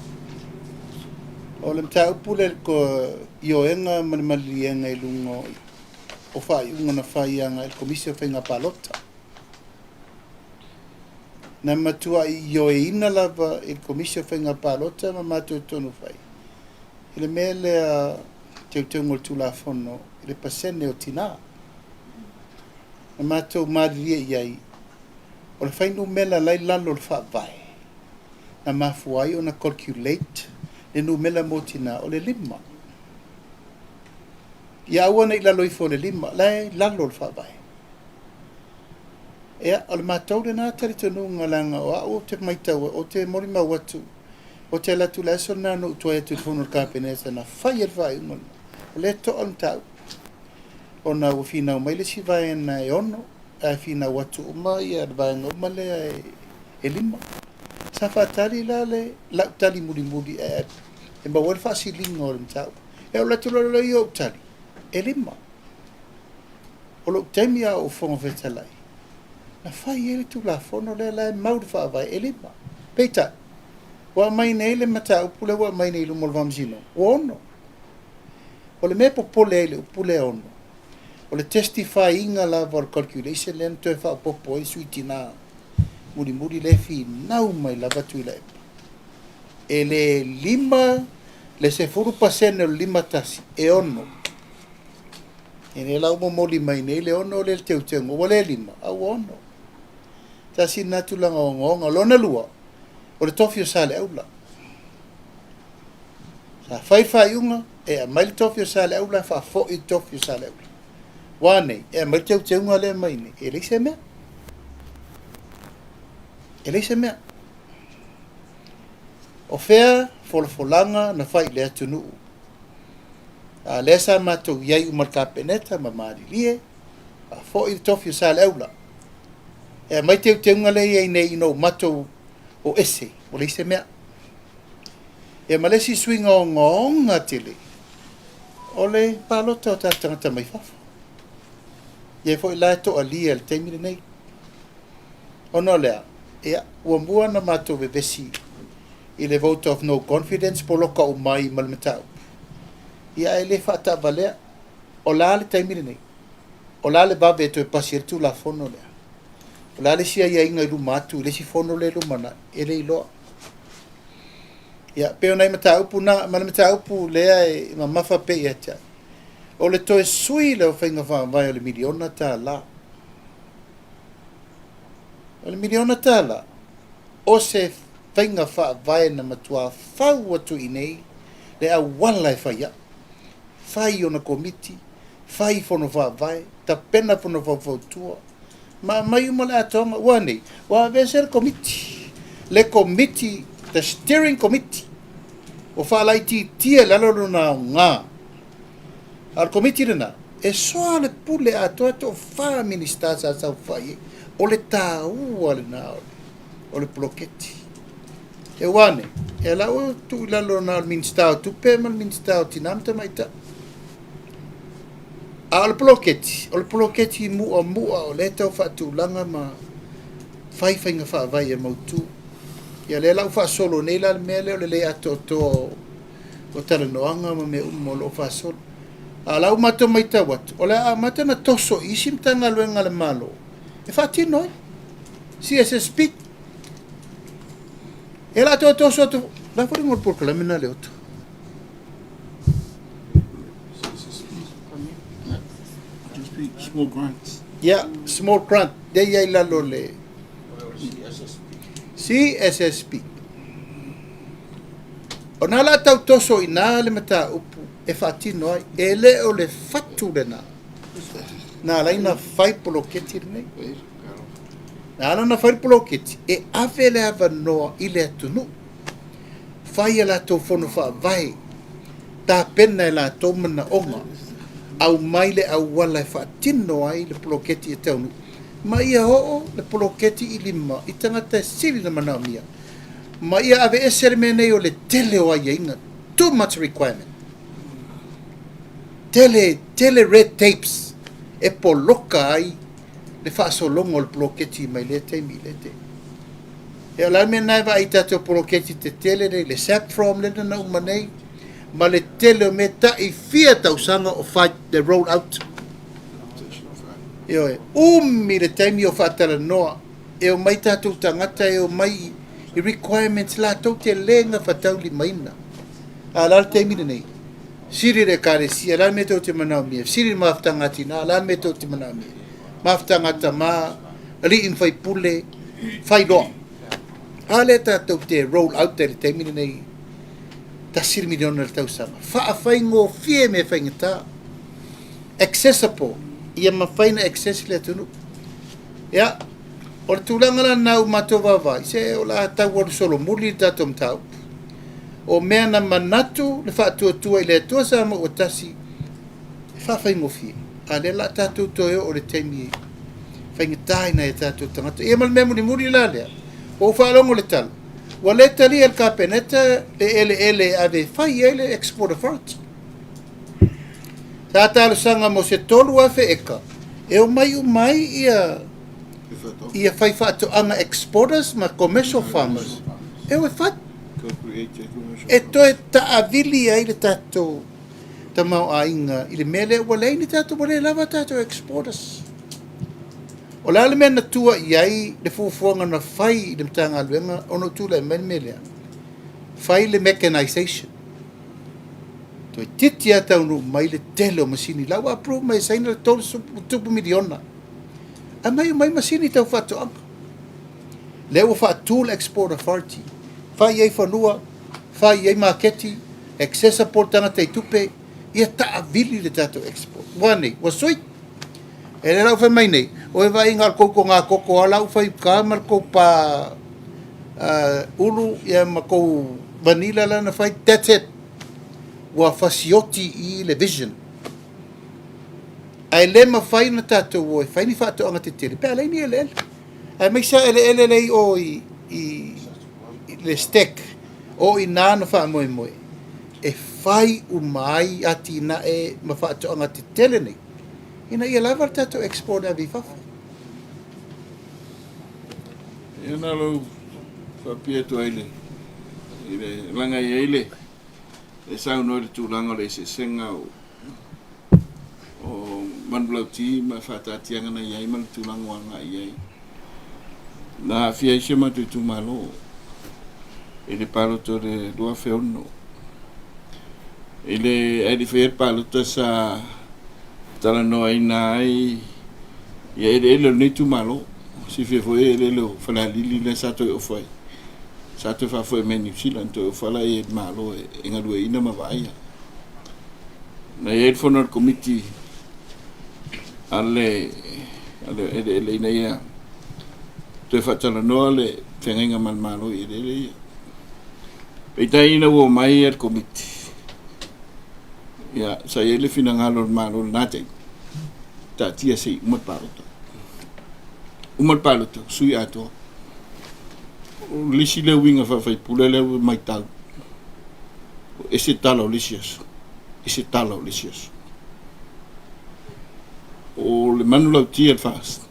O le mta upule ko i o enga mali enga i lungo o whai ngona whai anga il komisio whai ngā palota. Na matua i o e ina lava il komisio whai ngā palota ma matua tonu whai. Ile mea lea te ngol tula fono le pasene o tina na mato maria iai o le fainu mela lai lalo le fa vai na mafuai ona calculate le no mela mo tina o le lima ia ona i lalo i fo le lima lai lalo le fa vai ia o le matou le na tari tonu ngalanga o te maita o te morima watu o te latu la sona no toa tu fono ka penesa na fai vai un le to on tau ona o fina mai le si vai na ono a fina watu mai e vai no male e lima sa fatali la tali muri e ba wal fasilingo o tau e o le tulo le yo tali e lima o lo temia o fon vetalai na fai e tu la fono le la mau fa vai e lima peta wa mai nei le mata upule wa mai nei lo molvamzino ono o le me popole le upule ono o le testify inga la vor calculation le to fa popo i suitina muri le fi nau mai la batu le e le lima le se furu pasene lima tasi e ono e ne la mo mai nei le ono le teu le lima au ono tasi natulanga ngonga lona lua o le tofi o sa le aula. Sa whaiwhaiunga e a mai le tofi o sa le aula wha fo I tofi o sa le aula. Wane, e a mai tau teunga le mai ne. E leise mea. E leise mea. O whea folanga na whai le atunu. A lesa matou iai umal kapeneta ma maarilie. A fo I tofi o sa le aula. E a mai teunga le iai nei ino matou o ese, o leise mea. E malesi swinga o ngonga tele. O le palota o tatangata mai fafa. Ie fo I to alia le teimire nei. O no lea, ea, ua mua na matou vevesi I le vote of no confidence po loka o mai malmatau. Ia e le whata valea, o la le teimire nei. O la le babe to e pasirtu la fono lea. O la le sia ia inga I lumatu, le si fono le lumana, e le iloa. Ia, peo nei mataupu na, mana mataupu lea e mamafa pe ia tia. O le toe sui le o whainga whaamai o le miliona tā la. O le miliona tā la. O se whainga whaamai na matua whau atu I nei, le a wala e whaia. Whai o na komiti, whai whono whaamai, ta pena whono whautua. Ma mai umale atonga, ua nei, ua vese le komiti. Le komiti, the steering committee o whaalai tia laloro na ngā. Al committee rena, e soa le pule atoa to wha minister sa sau whai, o le tāua le nā o le ploketi. E wane, e lau tu laloro na o minister o tupe ma minister o tinamta maita. A o le ploketi mua o le tau whaatulanga ma whaiwhainga whaavai e mautu. Ia le lau whaasolo nei la mea leo le ato o talanoanga ma me umolo whaasolo. A lau mato mai tawat. O le a mata na toso isim tanga luenga le malo. E whaatino e. CSSP. E la ato toso atu. La whari ngol porka la mena leo tu. Small grants. Yeah, small grant. De iai lalo le. CSSP. O nā la tau toso I nā le mata upu e whaatino ai, e le o le whatu le nā. Nā laina whai poloketi nei. Nā lana whai poloketi, e awe le awa noa I le atunu. Whai e la tau whono whaavai, tā pena e la tau mana onga, au mai le au wala e whaatino ai le poloketi e taunu. Ma ia ho'o le poloketi I lima I tangata e siri na mana mia. Ma ia ave esere me nei o le tele o aia inga. Too much requirement. Tele red tapes e poloka ai le whaasolongo le poloketi mai le teimi le te. E ala me nai wa ai tato poloketi te tele nei le sap from le na umanei. Ma le tele o me ta I fia tausanga o fight the roll out. Ioe, umi le taimi o whaatara noa, e o mai tātou tangata, e o mai I requirements la tau te lenga whatau li maina. A lal taimi nei, siri re karesi, a lal me tau te manau mia, siri maftangati na, a lal me tau te manau mia. Maftangata ma, ali in whai pule, whai loa. A le tātou te roll out te le taimi nei, ta siri miliona le tau sama. Wha whai ngō fie me whai ngata, accessible, ia mawhaina access le tunu. Ia, o le tūlanga la nau mato wawai, se o la tau o solo muli tatom tau. O mea na manatu le whaatua I le atua sama o tasi, whawhai ngofie. A le la tātou toio o le teimi e. Whaingatai na e tātou tangata. Ia mal mea muri la lea. O whaalongo le tala. Wa le tali el kapeneta le ele ave whai ele export authority. Tātalo sanga mo se tolu afe eka. E o mai ia whai whaatoanga exporters ma commercial farmers. E o e whai. E toe taavili ai le tātou tamau a inga I le mele ua leini tātou wale lava tātou exporters. O la le mea na tua iai le fuafuanga na whai I le mtanga aluenga ono tula e melea. Whai le mechanization. Toi titi atau no mai le tele o masini lau approve mai saina le tolu tupu miliona. A mai masini tau whatoanga. Le ua whatul export authority. whai ei whanua, whai ei maketi, excessa portanga te tupe, ia taa vili le tātou export. Wane, wa sui. E le lau whai mai nei, o e vai ngal koko ngā koko, a lau whai kāmar ko pa ulu, ia ma kou vanilla lana whai, that's it. Wa fasioti I le vision. Ai le ma whai na tātou o, whai ni whātou anga te tere, pēa leini ele ele. Ai mai sa ele lei o I le stek, o I nāna wha moe moe. E whai umai ati na e ma whātou anga te tele nei. Ina ia lava tātou export a vifafa. Ia nā lau whapia tu aile. I le langa I aile. E sau noi le tūlanga le se senga o manblau ti ma whātātianga na iai ma le tūlanga wanga iai. Nā fia isia ma tu tūmalo. E le paloto le lua whiono. E le aile whaer paloto sa tala noa ina ai ia ele nei tūmalo. Si fia foe ele lo whanalili le sato e ofai. Sato fa foi men New Zealand to fala e malo e ngadua ina mavaia. Na e fonor committee ale ina ia to fa tala no ale tenga mal malo e le. Pe tai ina wo mai er committee. Ya sa ele fina ngalo malo nate. Ta tia sei umat paluto. Umat paluto sui ato. Lisi le winga fai pulele mai tau. Ese talo lisias. Ese talo lisias. O le manula tia fast.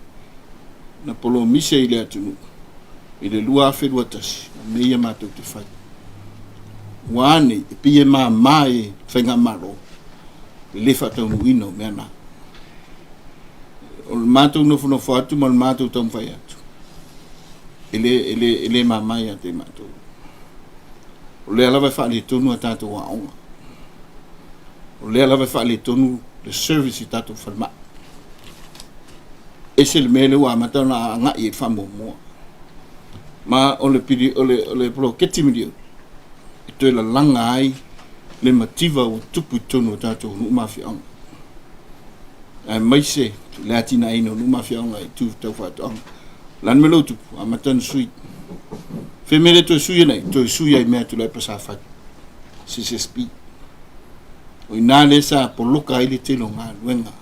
Na polo mise ile atunu. Ile lua afe lua tasi. Meia matou te fai. Wane pie mai fenga maro. Le fatau no ino mena. O matou no fono fatu mal matou tam fai atu. Ele mamai a te matou. O le ala vai whaale tonu a tātou a onga. O le ala vai whaale tonu le service I tātou whalma. Ese le mele ua matau na ngai e whamo mua. Ma o le piri, o le pro ketimirio. E toi la langa ai le mativa o tupu tonu a tātou nu mawhi anga. Ai maise, le atina ino nu mawhi anga I tu tau whātou anga. Lan me lotu a matan sui. Fe mele to sui nei, to sui ai mea tu lai pasa fai. CCSP. O ina le sa poloka ai le telo ngā luenga.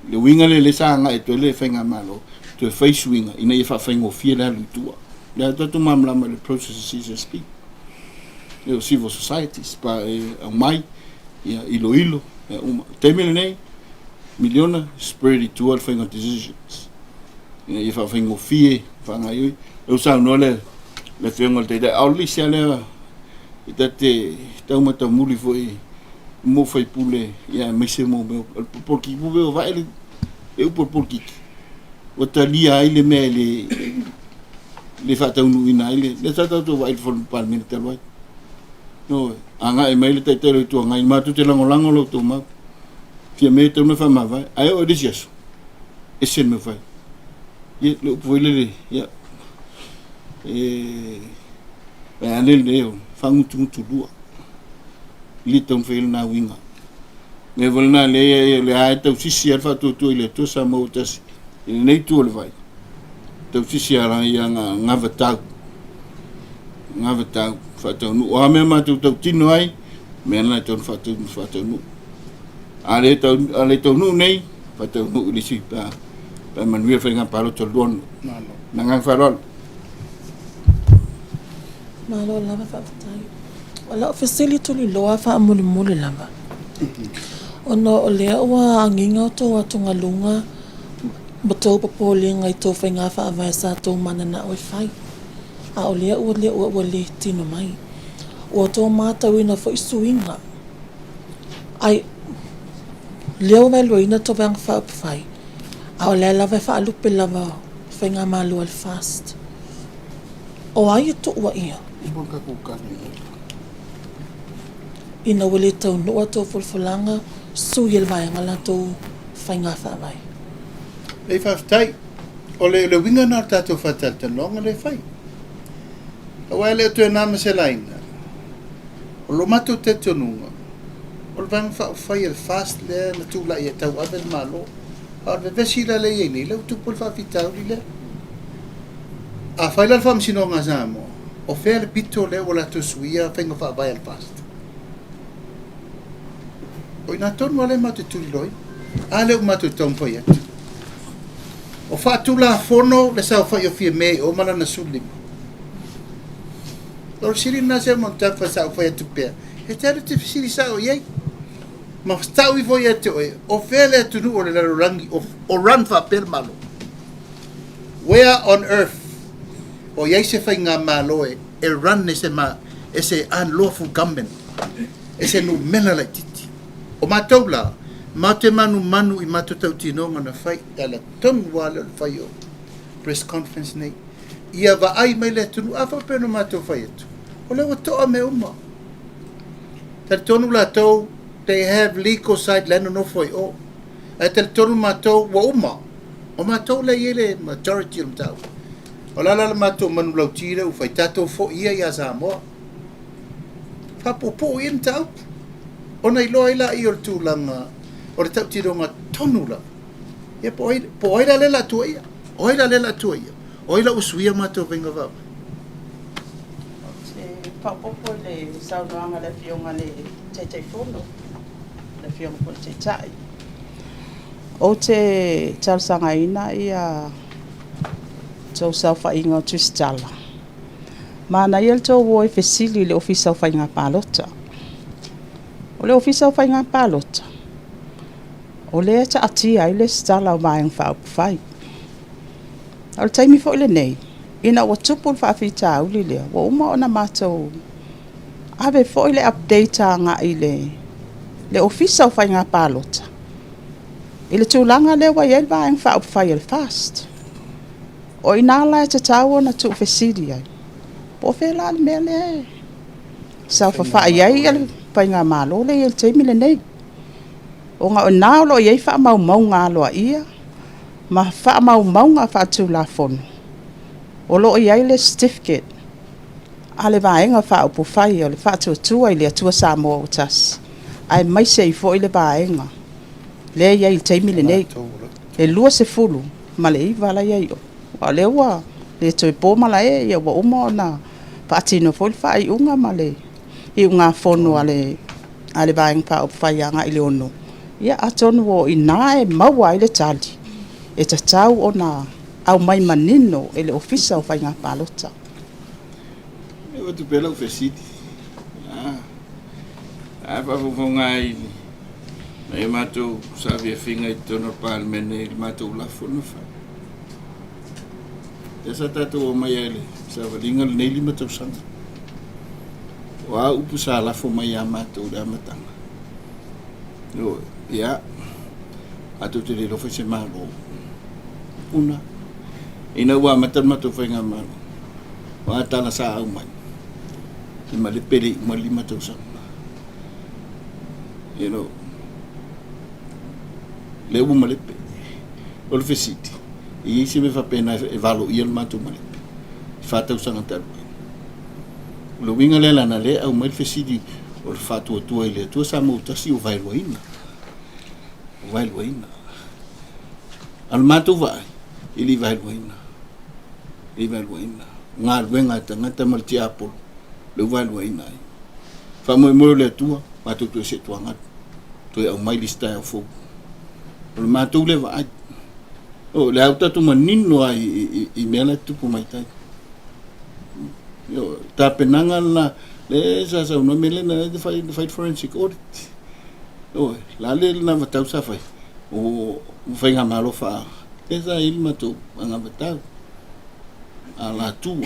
Le winga le sa ngā e to le whainga malo, to e whai suinga, ina e whawhaingo fia le alu tua. Le a tatu mamlama le process of CCSP. Le o civil societies, pa e au mai, ia ilo, te mele nei, miliona, spread I tua le whainga decisions. Ina e whawhaingo fie, whanga iui. E usau no le whionga te dai. Au lisi alea, I tate taumata muli foi, mo whai pule, ia meise mo meo. Porki puwe o vaele, e upo porki. O ta lia aile mea le whataunu ina aile. Le tatau tō vaele whanu palmena te alwai. No, anga e maile tai tero I tua ngai, mātu te lango lo tō mau. Fia mea tauna whamawai. Ai o edisi aso. E sen me whai. Ia, le upo ele, ia. Ane leo, whangutungutu lua. Li taun whaile nā winga. Me wale nā le hae tau sisi alwha tōtua I le tosa mau tasi. I le nei tua le vai. Tau sisi ala I a ngava tau. Ngava tau, whatau nu. O hamea mātou tau tino ai, mea nai taun whatau nu. Ale tau nu nei, whatau nu ilisi pa manuia whainga palo tau luonu. Nangang whalolo. Malo lava whaafatai. Wala o wheseli tuli loa wha muli lava. Ono o lea ua anginga o tō atunga lunga ma tō papoli ngai tō whainga whaawai sa tō mana na oi whai. A o lea ua le tino mai. Ua tō mātau ina fo isuinga. Ai lea ua lua ina tō wanga whaapawhai. A o lea lava whaalupe lava whainga mālua le fast. O ai e tō ua ia. Ina wale tau noa tō fulfulanga, sui el vai ngala tō whainga whaawai. Le whawhtai, o le winga nā tātou whataltanonga le whai. Awa le tu na maselaina. O lo matu te tonunga. O le vang fai el fast le na tu la ia tau avel malo. A ve vesila le ye ni le tu pol fa fitau le. A fai la fam sino nga zamo. O fe le pito le o la tu suia fenga fa vai el fast. O ina tonu ale matu tu loi. Ale o matu tom fai atu. O fa tu la fono le sa fai o fie me o mala na sulim. Lor siri na se monta fa sa fai atu pe. E tare te siri sa o ye. Ma stau I foi atu o fele tu nu o le rangi o run fa per malo. Where on earth o ye se fai nga malo e run ne se ma ese unlawful government. Ese no mena la titi. O mataula ma te manu I matutau tino na fai ala tonu wala fai o press conference nei. Ia va ai mai le tunu afa pe no matou fai atu. O le to me uma. Tar tonu la tau they have legal side leno no foi o. E tar tonu matou wa uma. O matou le yele majority um tau. O la matou manu lau tira u fai tatou fo ia ia Samoa. Fa popo in tau. O nei loa ila I or tūlanga o le tau tironga tonu la. Ia po oira lela tua ia. Oira lela tua ia. Oira usuia matou venga vava. Se papopo le saunoanga le fionga le tei fono. Le fionga po le tei. O te talsanga ina ia tau saufa inga o tustala. Mana ia le tau woi fesili le ofisa ufa inga palota. O le ofisa ufa inga palota. O le ta ati ai le stala o maeng fa upufai. O le taimi fo le nei. Ina wa tupul fa fita uli lea. Wa uma ona matou. Ave fo le update nga I le ofisa ufa inga palota. Ile tūlanga le wa yel maeng fa upufai el fast. O ina la te tawo na tu fesili ai. Po fe la le mele. Sa fa fa ai el pa inga malo le el taimi le nei. O nga o nao lo iei wha mau ngā loa ia. Ma wha mau nga wha tu la fono. O lo iei le certificate. A le vaenga wha upu whai o le wha tu tua I le atua Samoa o tas. Ai mai se I fo I le vaenga. Le iei le teimi le nei. E lua se fulu. Ma le I wala iei o. Wa le ua. Le toi pō mala ia wa uma o na. Patino fo le wha I unga ma le. I unga fono a le vaenga wha upu whai anga I le ono. Ia atonu o ina maua I le tali. E tatau o na au mai manino e le ofisa o whainga palota. E watu pela o fesiti. A whawhongai na e matou savi e whinga I tono palmene I matou la fono wha. E sa tatou o mai ele, sa walinga le neili matou sanga. O a upu sa lafo mai a matou da matanga. No, ia atu te lo fese malo una ina wa matan matu fenga malo wa tala sa au mai I mali peri mali matu sa le u mali pe o fesiti I se me fa pena e valo I el matu mali fa tau sa ntar lo winga le lana le au mai fesiti o le fatu tua I le tua sa mo tasi o vai loina al matu vai ili vai loina nga wenga tanga malti apol le vai loina fa mo le tua matu tu se tua ngat tu au mai lista o fo o matu le vai o le auta tu manino I mela tu po mai tai yo ta penanga la le sa no mele na the fight forensic audit o la le na matau sa fai o fai nga malo fa esa il matu anga matau ala tu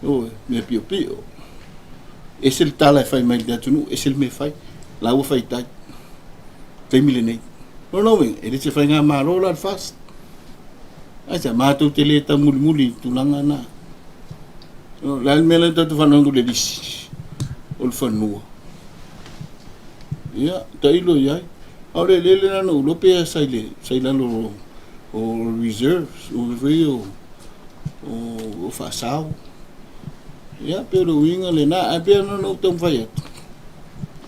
o me pio ese el tala fai mai da tu ese el me fai la o fai tai te milene no ele se fai nga malo la fast asa matu tele ta muli tulanga na la mele ta tu fanangu le dis o fanua ia tailo ia ore lele na no lo pe sai la lo o reserves o rio o fasau Ya pero winga le na a pe no tong fai.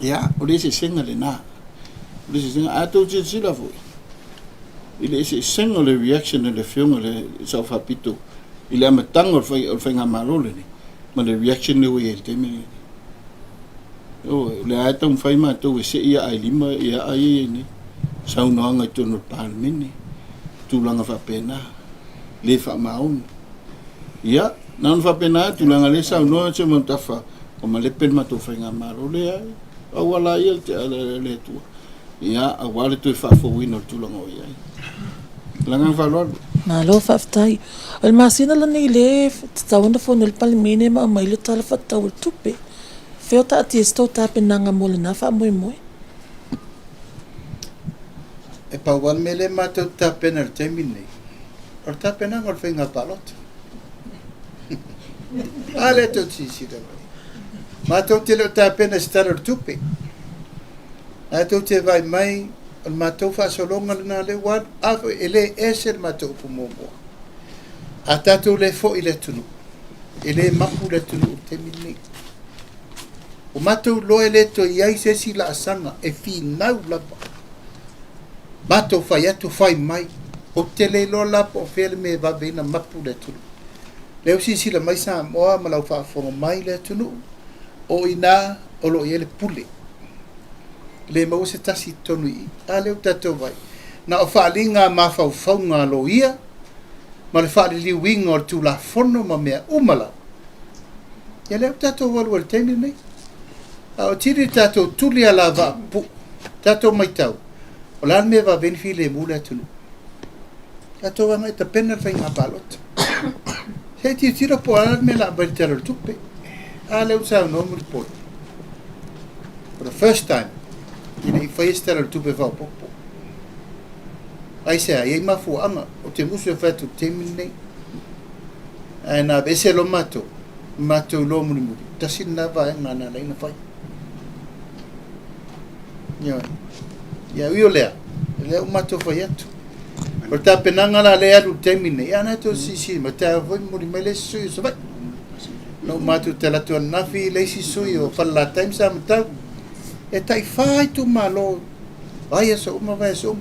Ya, o le se senga le na. Le se senga a to se la foi. Ile se senga le reaction le fiona le sa fa pito. Ile am tango fai nga malole ni. Ma le reaction le we te me. O le a tong fai ma to se ia ai lima ia ai ni. Sa no nga to no palmini. Tu langa fa pena. Le fa maun. Ya, nan fa pena tu langa le sa no se mo tafa. O ma le pen ma to fai nga malole ai. Awala ia te le tu. Ya, awale tu fa fo wino tu langa o ia. Langang valor. Na lo faftai. Al masina la nei le tawanda fo nel palmene ma mai le tala fatau tupe. Feo ta ti sto ta penanga mole na fa moi moi. E pa wan mele ma te ta penar temine. Or ta penanga or fenga palot. Ale to ti si da. Ma to te lo ta pena star tupe. A to te vai mai al matou fa solonga na le wan ave ele esel matou pumomo a tatou le fo ile tunu ele mapu le tunu te mini o matou lo ele to iai se si la sanga e fi nau la matou fa ya tu fai mai o te le lo la po fel me va bena mapu le tunu le o si la mai sa mo ma la fa fo mai le tunu o ina o lo ele pule le mau se tasi tonu i a leo tatou vai na o whaalinga ma whauwhaunga lo ia ma le whaali winga o tu la fono ma mea umala ia leo tatou walu al teimi nei a o tiri tatou tuli ala va pu tatou mai tau o lan me va benfi le mula tunu tatou wanga ita pena whainga palot se ti tira po ala me la bari tala tupe a leo sa no muri po for the first time ina I fai stela tupe va popo ai se ai mafu anga o te musu fa tu temine ana bese lo mato lo muri tasina va nga na ina fai ya violea le mato fai atu o ta penanga la le alu temine ana to si ma ta voi muri mele su so vai no mato te la tu nafi le si su o fa la time sa mata e tai fai tu malo vai so uma vai so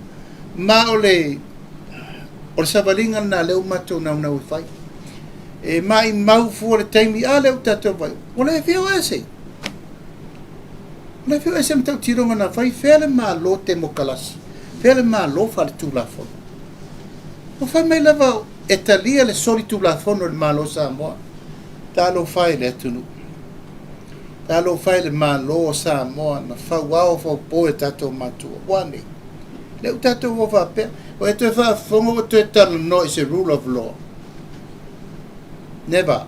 ma ole o savalinga na le mato na fai e mai mau fu le taimi ale o tato vai ole fio ese mtau tiro na fai fele malo te mokalas fele malo fa tu la fo o fai mai lava etalia le soli tu la fo no malo sa mo talo fai le tunu talo fai le malo sa mo na fa wao fo po tato matu wani le tato wo fa pe o te fa fongo te talo no is a rule of law never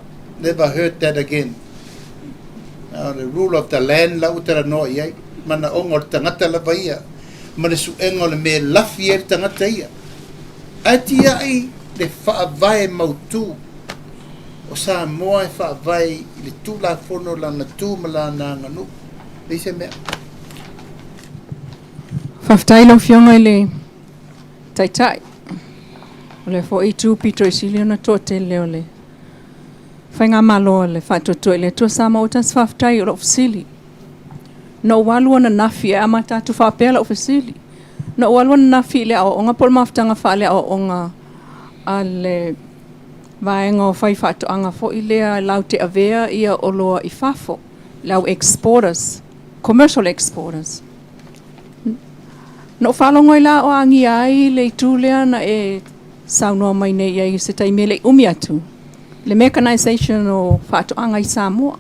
heard that again the rule of the land la utara no ia mana ongor tangata la vaia mana su engol me lafier tangata ia atia ai le fa vai mautu o sa moa e fa vai le tu la fono la na tu mala na nganu le se me Faftai lo fionga le tai ole fo I tu Peter Silio na tote le ole fainga malo le fatoto le to sama o tas faftai o ofsili no walu na nafi amata tu fa pela ofsili no walu na nafi le o nga pol maftanga fa le o nga ale vaenga fai fato anga fo ile laute avea ia olo I fafo lau exporters commercial exporters no falongo ila o angi ai le tulea na e sauno mai nei ai se tai mele umiatu le mechanization o fato anga I Samoa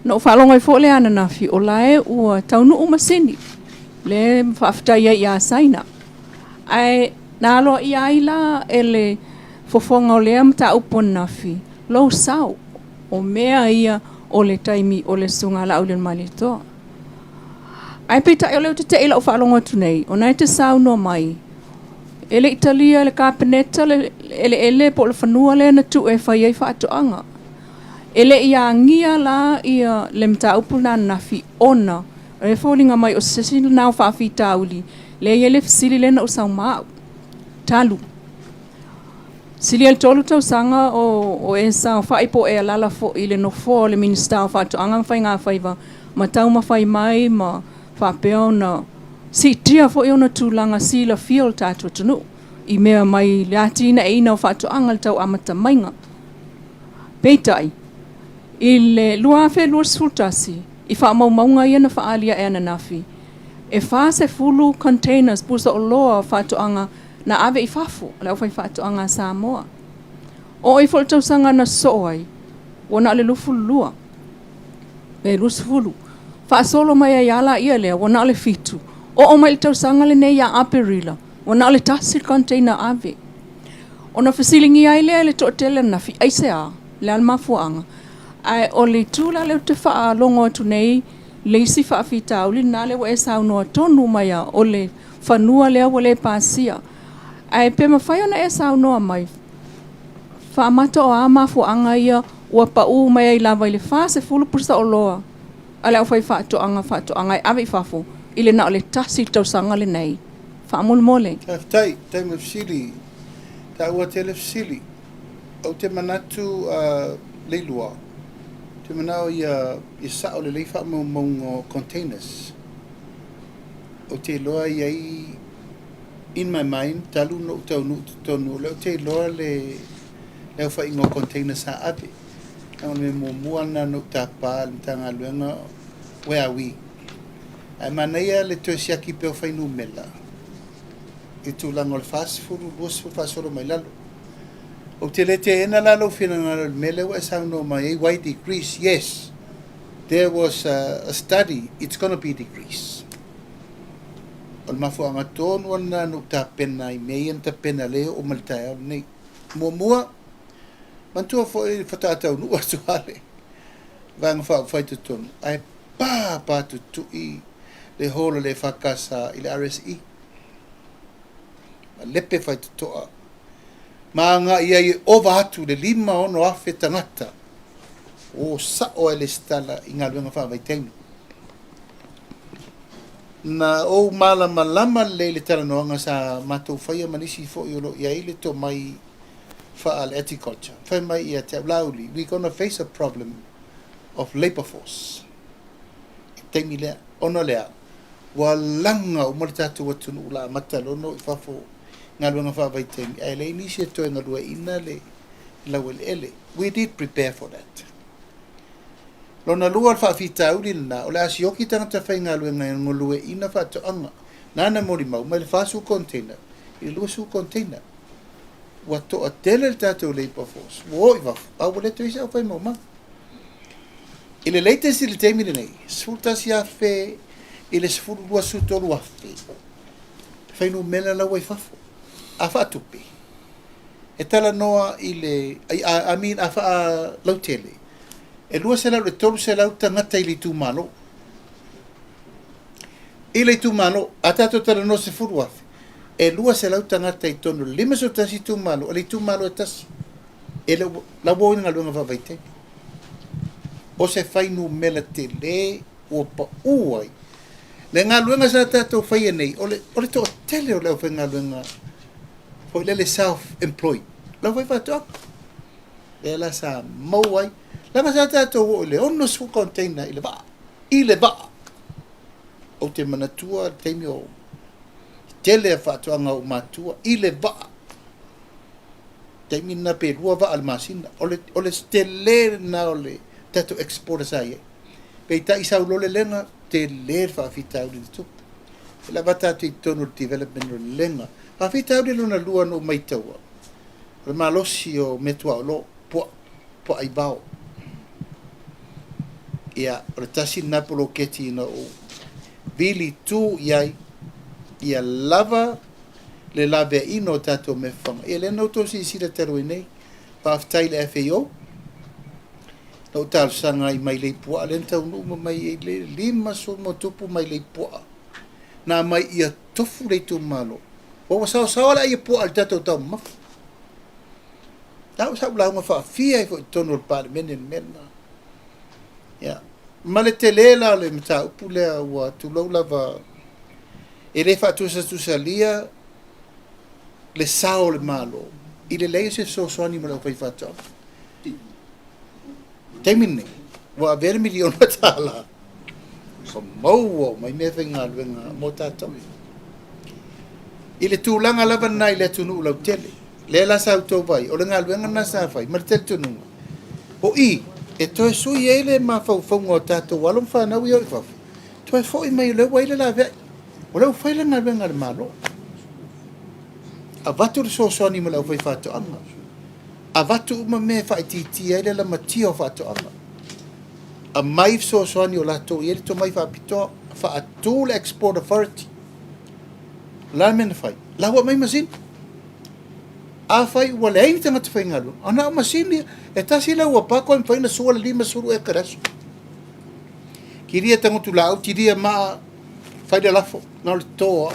no falongo I fo le ana nafi o lae ua taunu umasini le fafta ia saina ai nalo ia ila ele fofonga o lea mta upon nafi lo sau o mea ia o le taimi o le sunga la ulen malito ai pita o le te ila o falongo tunei o nai te sau no mai ele Italia le kapeneta ele po le fanua le na tu e fai ai fato anga ele ia ngia la ia le mta upuna nafi ona e folinga mai o sesin na fa fita uli le ele fisili le na o sau mau talu Sili al tolu tau sanga o e sa whai po e alala fo i le no fo le minista o whatu angang whai ngā whaiva ma tau ma whai mai ma whapeo na si tia fo i ona tūlanga si la fiol tātua tunu i mea mai le atina e ina o whatu angal tau amata mainga. Peitai, i le lua fe lua sultasi i wha mau maunga ia na whaalia e ananafi. E wha se fulu containers pusa o loa whatu anga na ave i fafu, le au whai whatu anga Samoa. O i whole tausanga na soai, wana ale lufu lua. E lusu fulu. Wha solo mai a yala ia lea, wana ale fitu. O mai le tausanga le nei a aperila, wana ale tasi container ave. O na fasilingi ai lea le to'atele na fi aise a, le almafuanga. Ai o le tūla leo te wha longo atu nei, leisi wha fita uli na le wa e saunoa tonu mai a o le whanua lea wa le pasia. Ai pe mawhai ona e saunoa mai. Whaamata o amafu anga ia ua pau mai ai lava i le wha se fulu pusa o loa. Ale au whai whaato anga i ave i whafu. I le na o le tasi tausanga le nei. Whaamul mole. Tai mawsili. Ta ua te le fsili. Au te manatu leilua. Te manao i sa o le leifa maungo containers. O te loa iai in my mind, talu no tonu leo te loa le leo wha ingo containers sa ate. Ang me mua na no tapa tanga luenga where are we? Ai manaia le to siaki pe wha inu mela. I tu lango le fast food luas fast food mai lalo. O te le te ena lalo fina ngalo mele wa sa no mai why decrease? Yes. There was a study. It's going to be decrease. O le mafu anga tonu ana no ta pena I mei anta pena leo o maltaia nei. Mua mantua fo e whataatau nua suale. Vanga whai tu tonu. Ai pa tu I le holo le whakasa I le RSE. Lepe whai tu toa. Ma nga ia I ova atu le 5 ono afe tangata. O sa o ele stala I ngā luenga whawai tengu. Na o malama le tala noanga sa matou whaia manisi fo I olo ia ile to mai wha al agriculture. Whai mai ia te lauli. We're going to face a problem of labor force. Tengi lea, ono lea. Wa langa o mori tatu watunu ula matalono I whafo ngā luenga whawai tengi. Ai le inisi e toi ngā lua ina le lawel ele. We did prepare for that. Lona lua al whaafita uli na, o le asioki tangata whai ngā luenga ngolue ina whaato anga. Nāna mori mau, mai le whaasu container, I lua su container. Wa toa tele le tātou labor force. Wo I wafu, au wale to isa au whai mau ma. I le latest I le teimile nei, sultasi a whe, I le sifuru lua su tolu a whe. Whai nu mena lau ai whafu. A whaatupi. E tala noa I le, I mean a wha lau tele. E lua se lau le tolu se lau tangata I le tu malo. I le tu malo, a tato tala no se furu afe. E lua se lau tangata I tonu lima so tasi tu malo, le tu malo e tasi. E la woi nga luenga whavaite. O se whainu mela te le o pa uai. Le ngā luenga sa tato whaia nei, o le to tele o leo whai ngā luenga. Fo le self-employed. Lau whai whatoa. E la sa mauai. Lama sa tato o le ono su container I le ba. O te manatua teimi o tele a whaatoanga o matua I le ba. Teimi na pe rua va al masina. O le stele na o le tato exporta sa ye. Pei ta isa ulole lenga te le whaafita uli tu. E la vata tu I tonu development o lenga. Whaafita uli luna lua no maitaua. Le malosi o metua o lo po ai bao. Ia o le tasi napolo keti ina o vili tu iai ia lava le lave ino tato me whanga. Ia le no tosi sira tero I nei whaaftai le FAO no tal sanga I mai le pua le tau numa mai le 5 so mo tupu mai le pua na mai ia tofu le tu malo o sao la ia pua al tato tau mafu tau sa ula ma whaafia I fo tono le parliament mena. Ya, male te lela le mta upulea wa tulau lava e le fa tusa lia le sao le malo I le lei se soasoani ma lau fai whātua. Taimine, wa vera miliona tāla. So maua, mai mea whainga luenga mō tātou. I le tūlanga lava nai le tunu ulau tele. Le la sa utou vai, o le ngā luenga na sa whai, ma le tele tununga. O I, e toe sui e le ma whauwhaunga o tātou walom whanau i o i whawhi. Toe fwoi mai le waile la vei. O lau whaile ngā luenga le malo. A watu le soasoani ma lau whai whātoanga. A watu uma me whaititi e le la matio whātoanga. A mai soasoani o lato i ele to mai whapitoa whaatu le Export Authority. La mena whai. Lawa mai masin. A whai ua le aini tangata whai ngalu. Ana o masin lia. E tasi lau a pako am whai na sua le lima suru e karasu. Ki ria tangotu lau, ti ria maa whai le lafo. Nau le toa.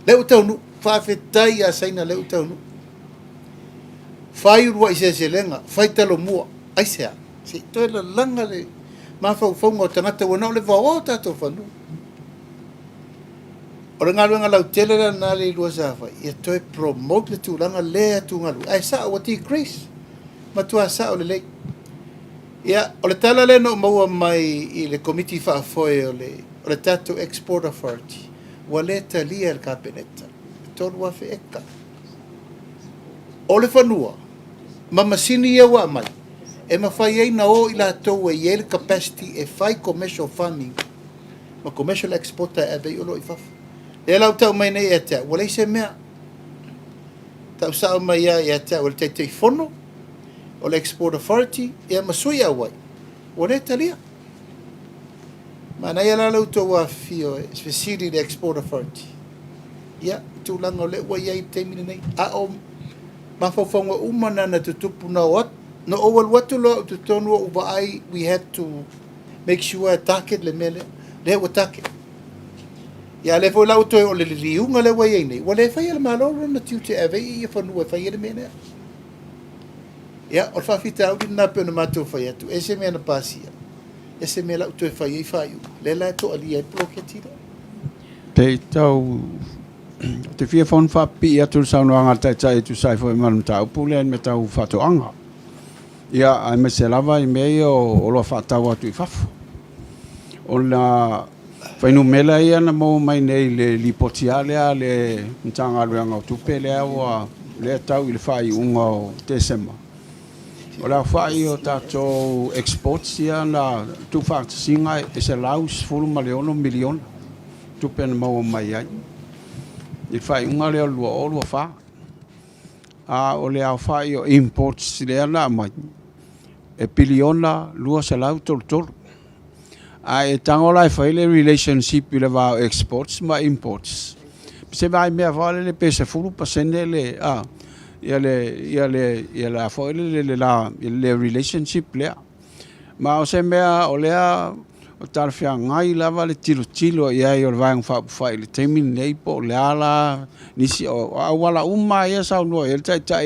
Leu taunu. Whawhetai a saina leu taunu. Whai urua i se lenga. Whai talo mua. Aisea. Se toi la langa le mawhauwhaunga o tangata wana o le wao tātou whanu. O le ngaluanga lau tele la nā le lua sāwhai. Ia toi promote le tūlanga lea tū ngalu. Ai sa o ti Grace. Ma tua sa o le lei. Ia, o le tala le no maua mai i le committee whaafoe o le tātou Export Authority. Wa le talia el kapeneta. Tonu wa fe eka. O le whanua. Ma masini ia wa mai. E mawhai ei na o i la tau e yele capacity e whai commercial farming ma commercial exporter e vei olo i whafu. E lau tau mai nei e tea, wale se mea tau sao mai ia e tea, wale teitei whono o le Export Authority e masui au wai, wale talia. Ma nei ala lau tau a fio e speciali le Export Authority. Ia, tūlanga o le wai ei teimine nei, a o mawhauwhaunga umana na tutupu na o atu. No over what lo to turn over we had to make sure target le mele le wa target ya le fo la auto o le liunga le wa yene wa le fa le malo na tutu ave e fa no fa le mele ya o fa fita au na pe no mato fa ya tu ese me na pasia ese me la auto fa ye fa yu le la to ali e bloketira te tau te fia fon fa pi atu sa no anga tai tu sai fo man tau pulen me tau fa to anga. Ia, ai me se lava i mei o loa whaatau atu i whafu. O la whainu mela ia na mau mai nei le lipotia lea le mtanga luanga o tupe lea wa lea tau i le whai unga o Desema. O la whai o tātou exports ia na tu whaatasinga e se laus fulu maleono miliona. Tupe na mau mai ai. I whai unga lea lua o lua wha. A o lea whai o imports lea na mai. E piliona lua se lau tolu. A e tangola e whaile relationship i le wao exports ma imports. Se vai mea whaile le pese furu pasene le ia le a whaile le relationship lea. Ma o se mea o lea o tarwhia ngai lava le tilo ia i o le vaeng whaile temin nei po le ala nisi o awala ia sau noa i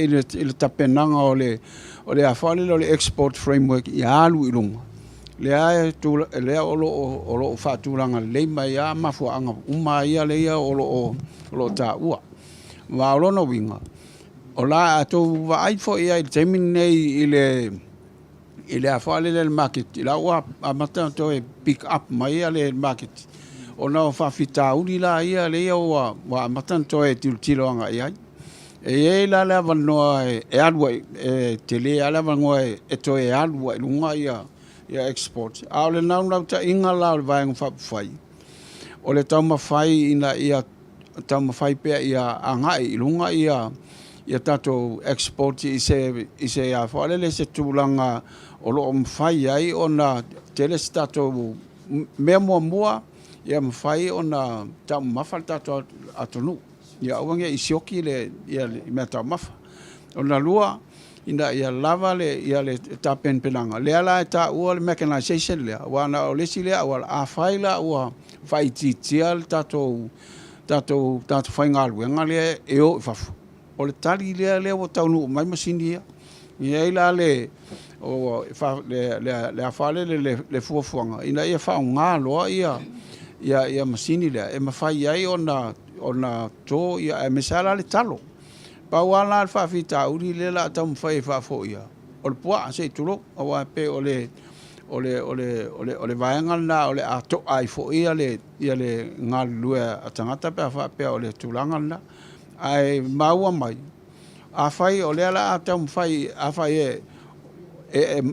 le tapenanga o le a whaile o le export framework i alu i runga. Lea olo o whaturanga leima ia mafuanga ia lea olo ta ua. Wa olono winga. O la ato wa aifo ia i temin nei i le a whaile le market. I la ua a mata to e pick up mai ia le market. O na o whawhita uri la ia lea wa a mata to e tiloanga ia. E la la vanoa e alua te le ala vanoa e to e alua i lunga ia export. A le nau ta inga la o le vaenga whapwhai. O le tau mawhai ina ia tau mawhai pia ia angai i lunga ia tato export i se a whalele se tūlanga o lo mawhai ai o na tele se tato mea mua ia mawhai o na tau mawhal tato atonu. Ia awangia i sioki le mea tau mafa. O na lua ina ia lava le tapen penanga. Lea la e ta ua le mechanization lea. Wana o lesi lea ua a whaila ua whaititia le tato whaingaluenga lea e o i whafu. O le tali lea o taunu mai masini ia. Ia ila le a whale le fuafuanga. Ina ia whao ngā loa ia masini lea. E mawhai ai o na tō ia e mesala le talo. Pauala fa fita uri le la tam fai fa fo ia. O le pua se tulo o pe ole vaenga na ole ato ai fo ia le ngal lua atangata pe fa pe ole tulanga na ai maua mai. A fai ole ala atam fai a fai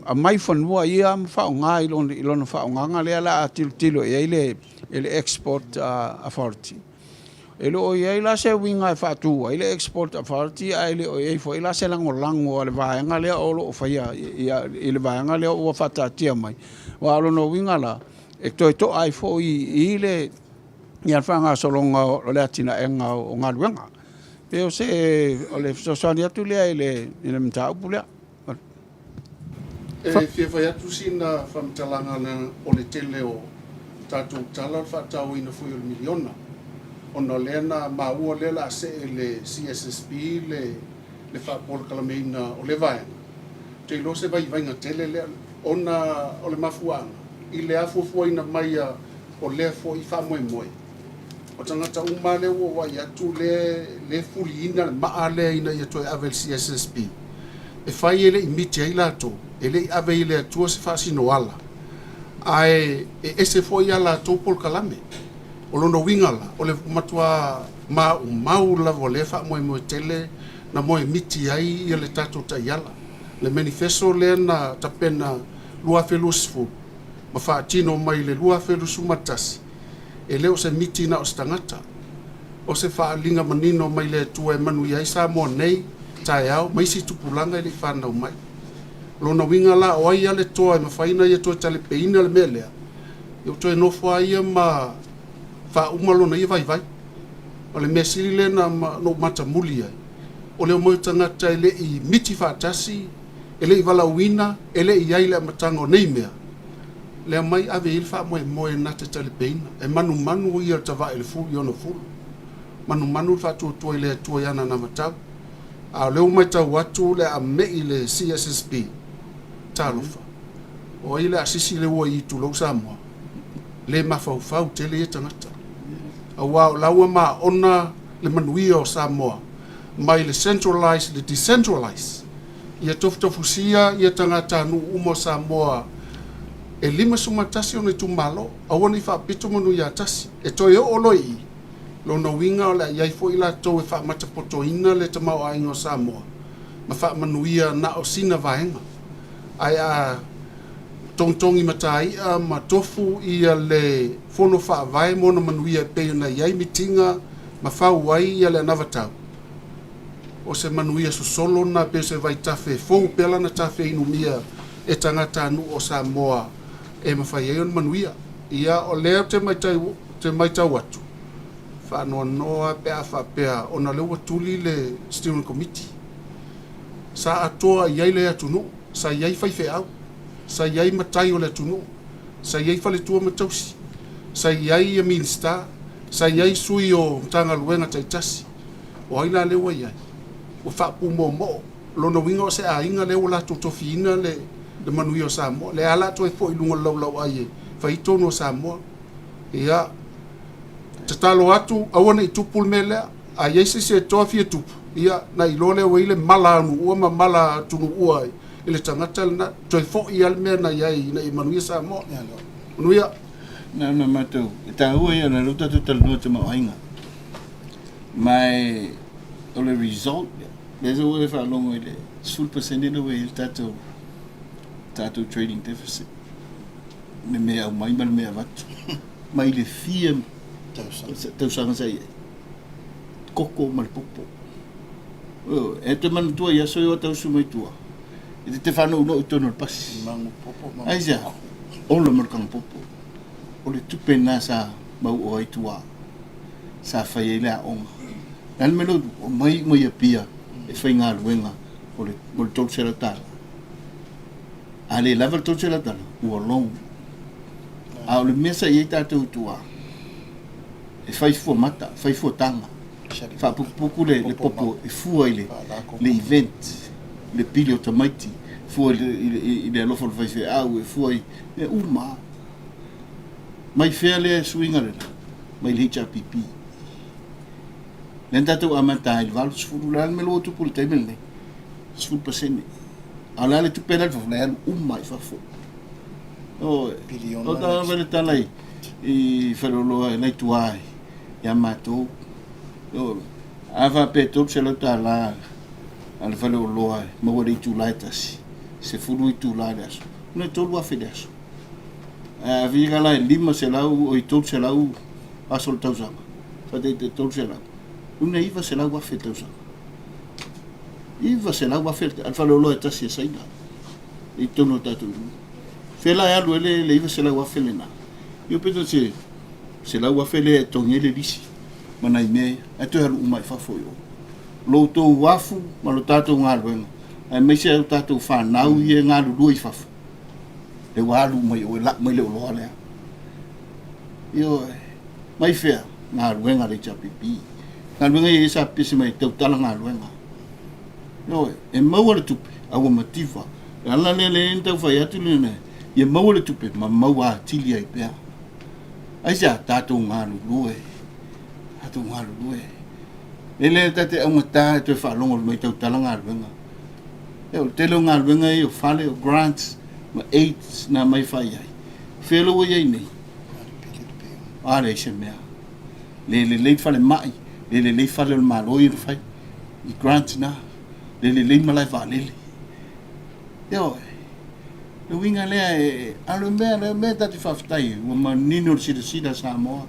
a mai fonua ia fa nga ilon fa nga le ala tilo ile export authority. Ele o ia la se winga fa tu ile export authority ile o ia fo ila se lango le vaenga le o fa ia ile vaenga le o fa ta tia mai wa lo no winga la e to ai fo ile ia fa nga so longa o le atina enga o nga wenga pe o se o le so so dia tu le ile mta upule fia fai atu sina whamtalanga na o le tele o tātou tala whatau ina fui o le miliona. Ona lena maua lela se le CSSP le whapola kalameina o le vaenga. Te ilo se vai vainga tele le ona o le mafuanga. I le afufua ina maia o le fo i whamoe moe. O tangata umale o wai atu le fuli ina maa le ina i atoe ave CSSP. E whai ele i miti ai lato. Ele i ave ile atua se whaasino ala. Ai ese fo i ala tōpol kalame. O lono wingala, o le matua mau la vo le moe tele na moe miti ai i le tato taiala. Le manifesto le na tapena lua felusfu. Ma whaatino mai le lua felusu matasi. E leo se miti na o stangata. O se whaalinga manino mai le tua e manu iai sa mo nei tae au, mai si tupulanga i le whanau mai. Lona wingala o ai ale toa e mawhaina i toa tale peina le melea. I o toe nofua ia ma fa umalo na ia vai. O le mesiri le na no mata muli ai. O le mo tangata ele i miti fatasi, ele i vala uina, ele i ai le matanga o nei mea. Le mai ave il fa moe na te tale peina. E manu ia tava ele fu i ono fu. Manu fa tu ile tu yana na matau. A leo mai tau atu le a mei le CSSP. Talofa. O ile asisi le ua i tu lau Samoa. Le mafau tele e tangata. A wao laua ma ona le manuia o Samoa. Mai le centralize, le decentralize. Ia tofusia, ia tangata nu umo Samoa. E lima sumatasi o ne tumalo. A wani wha pito manu ia tasi. E toi o oloi. Lona winga o le iai fo ila tau e wha matapoto ina le tamau a ingo Samoa. Ma wha manuia na o sina vaenga. Ai a tongtongi matai a ma tofu ia le fono wha vai mona manuia pe na iai mitinga ma whau wai ia le anavatau. O se manuia so solo na pe se vai tafe fou pela na tafe inumia e tangata anu o Samoa e ma whai eon manuia. Ia o leo te maitau atu. Whanoa noa pea whapea o na lewa tuli le Steering Committee. Sa atoa iai le atunu, sa iai whaife au, sa iai matai o le atunu, sa iai whale tua matausi, sa iai a minsta, sa iai sui o mtanga luenga taitasi. O aila lewa iai, o whapu mo, lona winga o se a inga lewa la totofi ina le manui o Samoa, le ala to e fo ilunga lau aie, whaitono o Samoa, ia, te talo atu, awana i tupul melea, a yeise se toa fia tupu. Ia, na ilole o ile mala anu ua ma mala tunu ua ile tangata na toi fo i almea na iai na i manuia Samoa. Manuia. Na matau, ta ua ia na luta tutal nua te mauainga. Mai, o le result, leza ua e whaalongo ile, 10% ina ue il tatou trading deficit. Me mea au mai mea vatu. Mai le fia tausanga sa ia. Koko malpopo. E te manu tua ia soi o tausu mai tua. E te whanau no i tono pasi. Aisa, o le markang popo. O le tupe nā sa mau o ai tua. Sa whai e lea onga. Nal melo, o mai a pia e whai ngā luenga o le tōsera tala. A le lava le tōsera tala, ua long. A o le mesa i e tātou tua. E whai fua mata, whai fua tanga. Fa puku le popo e fua ile le event le pili o tamaiti fua ile alofo le whaife au e fua i e uma mai fea le suinga le mai le HRPP len tatou amata i valu sfulu la me lo tu pul table ne sfulu pasene ala le tu pela fa la umma i fa fo o Bilion o ta vele tanai i falolo nei tuai ya matou o ava pe top se lo ta la al falolo ma wori tu laitas se fulu i tu laitas ne tolu a fedas a viga la lima se lau o i top se lau a sol tausanga fa de top se lau una iva se lau a fe tausanga iva se lau a fe al falolo e tasi saina i tono tatu fela ya lo le iva se lau a fe lena io penso se lau a fe le tongele lisi mana i me e to halu mai fa foi lo to wafu ma lo tato ngalo ai me se tato fa nau ye ngalo do i fa le walu mai o la mai le lo ale io mai fe ngalo ngalo chapi pi ngalo ngai sa pisi mai tau tala ngalo nga no e mau tu a o motiva ala le enta fa ya tu ne ye mau le tu ma mau a tili ai pe ai sa tato ngalo lo tu ngalu due ele tate amata te fa longo mai tau talanga venga eu te lo ngal venga eu fale o grants ma aids na mai fai ai felo ye nei are se me le fale mai le fale ma lo ir fai i grants na le malai va le yo lo winga le alo me tate fa ftai o ma nino si da sa mo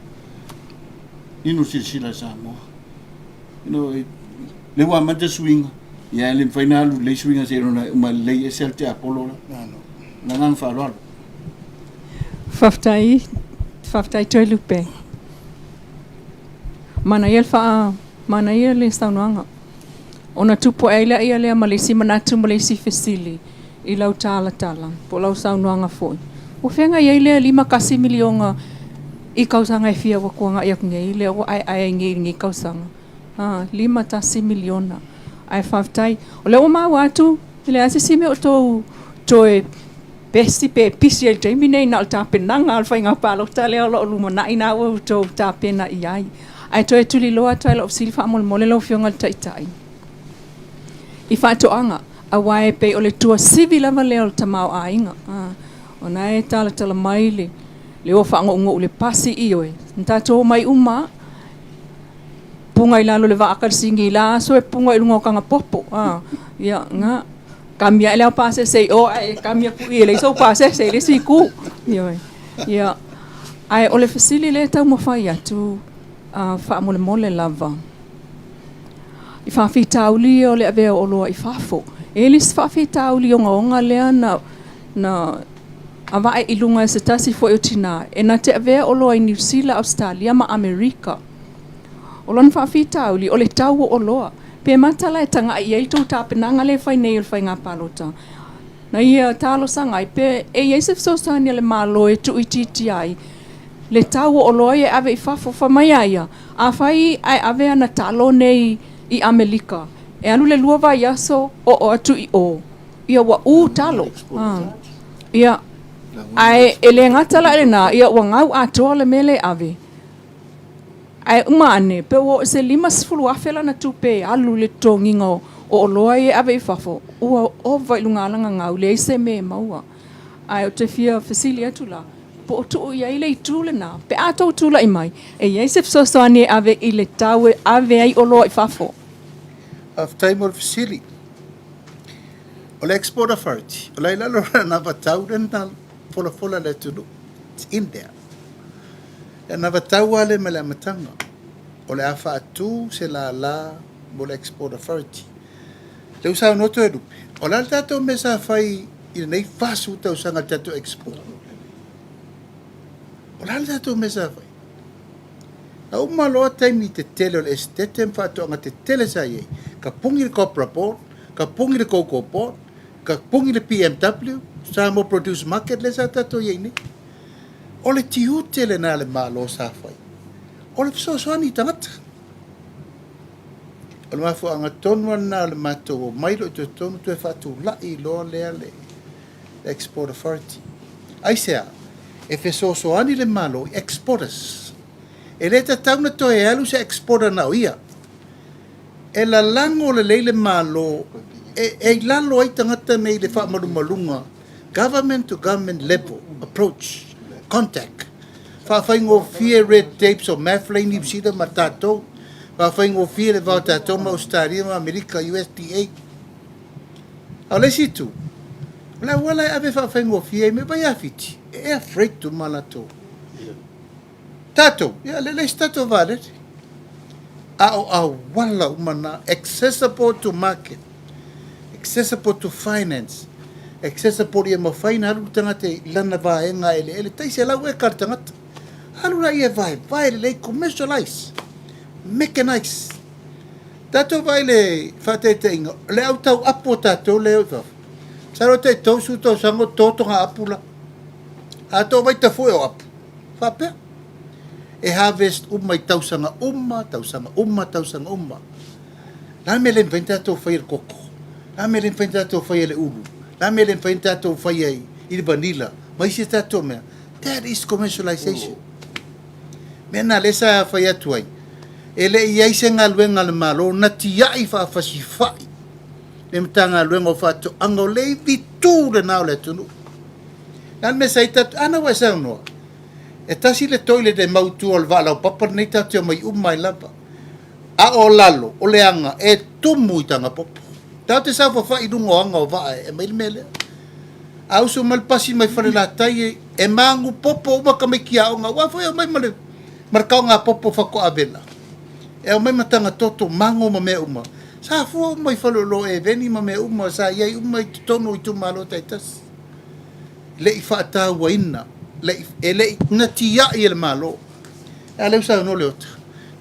inu sila samo le wa mata swing ya le final le swing se rona uma le selte apollo na ngang fa lo Faftai toi lupe. Mana ia le saunoanga. Ona tupo eila ia le malisi manatu malisi fesili i lau tala po lau saunoanga foi. O fenga ia le 5 milionga i kausanga e fia wakuanga i akungei le o ai ngi kausanga. 5 miliona. Ai faftai. O le o ma watu le asisime o tou toe besti pe pisi el temi nei na alta penanga al fainga palo tale lo luma na ina o tou ta pena i ai. Ai toe tuli loa tai lo silfa mol mole lo fionga tai. I fa to anga a wai pe o le tua civil ava le o tamau ainga. O na e tala maile. Le o fa ngo le pasi i oe. Nta to mai uma punga ilalo le va akal singi la so e punga ilungo kanga popo. Ya nga kamia ele pase sei o ai kamia pu ile so pase sei le siku. Ya ai o le fasili le tau mo fai atu fa mole lava. I fa fitauli o le ave o lo i fafo. Elis fa fitauli o nga le na ava e ilunga se tasi fo o tina e na te ave o lo i New Zealand, Australia ma Amerika. O lon fa fitauli o le tau o loa. Pe matala e tanga i eito ta penanga le fai nei fai ngā palota. Na ia talo sanga i pe e Yesef Sosani le malo e tu ititi ai. Le tau o loa e ave i fafo fa mai aia. A fai ai ave ana talo nei i Amerika. E anu le lua vai aso o atu i o. Ia wa talo. Ia ai ele ngatala le na ia wa ngau atoa le mele ave. Ai umane pe o se 5 afela na tupe alu le tongingo o loa e ave fafo o vai lunga langa ngau le se me maua ai o te fia fasilia tula po tu ia ile tula na pe ato tula i mai e Yesef Sosani ave ile tawe ave ai o loa i fafo of time or fasili o le export authority o le lalo na vatau na fola le tulu it's in there. E na vatau ale me le amatanga. O le afa atu se la mo le export authority. Le usau noto e lupe. O la tato me sa fai i nei fasu te usanga tato export. O la tato me sa fai. A uma loa taimi te tele o le estete mfato anga te tele sa ye. Ka pungi le Copra Port, ka pungi le Cocoa Port, ka pungi le PMW, sa mo produce market le sa tato ye ni. O le tiu tele na le malo sa fai. O le soani tangata. O le mafu anga tonua na le mato o mailo te tonu tue fatu lai loa lea le export authority. Ai sea, e fe soani le malo exporters. E le ta tauna to e alu se exporter na o ia. e la lango le leile malo e lalo ai tangata nei le whaamarumalunga government to government level approach contact whaingo fie red tapes o math lane ni bisida ma tātou whaingo fie le vau tātou ma Australia ma Amerika USDA au le situ la wala ave whaingo fie me bai awhiti e afraid to malato tātou ya le stato vale wala umana accessible to market accessible to finance accessible ia mawhaina haru tangate lana vaenga ele taise lau e kartangata haru ra ia vai le commercialize mechanize tato vai le whatete inga le au tau apo tato le au saro te tausu tau sango totonga apula ato vai ta foi o apu whapea e harvest umai tausanga umma la me le venta to fai koko la me le venta to fai le ulu la me le venta to fai i vanilla mai se tato me that is commercialization mena lesa fai atuai ele ia senga luenga le malo na tia i fa fai le mtanga luenga fa to angole vitu le na le tunu lan me sai tat ana wa sa no e tasi le toile de mautu o le wala o papa nei tatu mai umai lapa a o lalo o le anga e tumu i tanga popo tau te sa fa i dungo anga o vae e mai mele au so mal pasi mai fare la tai e mangu popo uma ka me kia o nga wa foi mai male markau nga popo fa ko avela e o mai matanga toto mango ma me uma sa fu mai falo lo e veni ma me uma sa ia uma i tono i tu malo taitas le i fa ta waina le na tia i el malo ale usa no le otra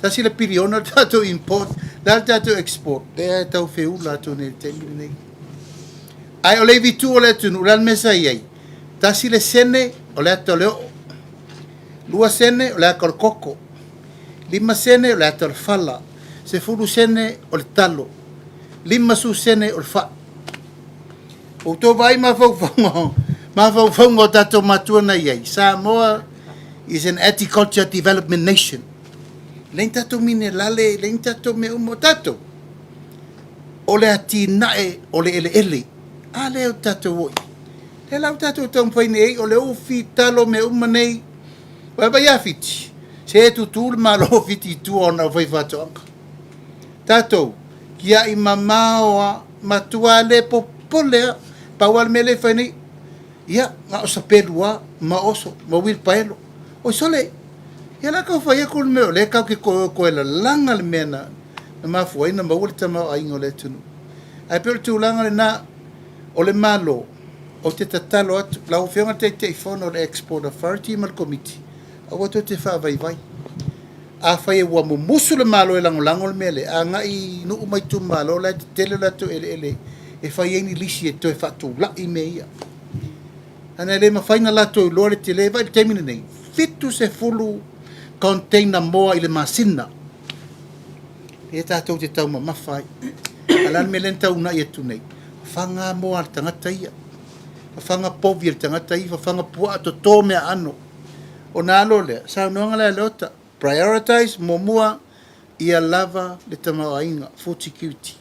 tasi le piriona tato import dal tato export de tau feu la to ne temine ai ole vitu ole tu ral mesa ai tasi le sene ole to le lua sene ole kor koko lima sene ole to falla se fulu sene ole talo lima su sene ole fa o to vai ma fo ma fongo tato matua na iai. Samoa is an agriculture development nation. Lein tato mine lale, lein tato me umo tato. Ole ati nae, ole ele. A leo tato woi. Le lau tato tau mpaine ei, ole ufi talo me umanei. Waba yafiti. Se e tutul ma lo fiti tu ona vai fato anka. Tato, kia i mamaoa matua le popolea, pawal mele whainei. Ia, nga o sapelua, ma oso, ma wil paelo. O sole, ia la kau whaia kul meo, le kau ki koe la langa le mena, na mafua ina ma ule tamau a ingo le tunu. Ai pero tu langa le na, o le malo, o te tatalo atu, la o whianga te whono le Export Authority mal committee, a wato te wha vai. A whaia ua mumusu le malo e lango le mele, a nga i nuu mai tu malo, la te tele la tu ele, e whaia ni lisi e toi whatu la i me ia. Ana le mawhaina lato i lore te le vai temine nei. Fitu se fulu container moa i le masina. E tātou te tau ma mawhai. Alan me len tau na i atu nei. Whanga moa al tangata ia. Whanga povi al tangata ia. Whanga pua ato tō mea ano. O nā alo lea. Sao noanga lea leota. Prioritize momua ia lava le tamau ainga. Food security.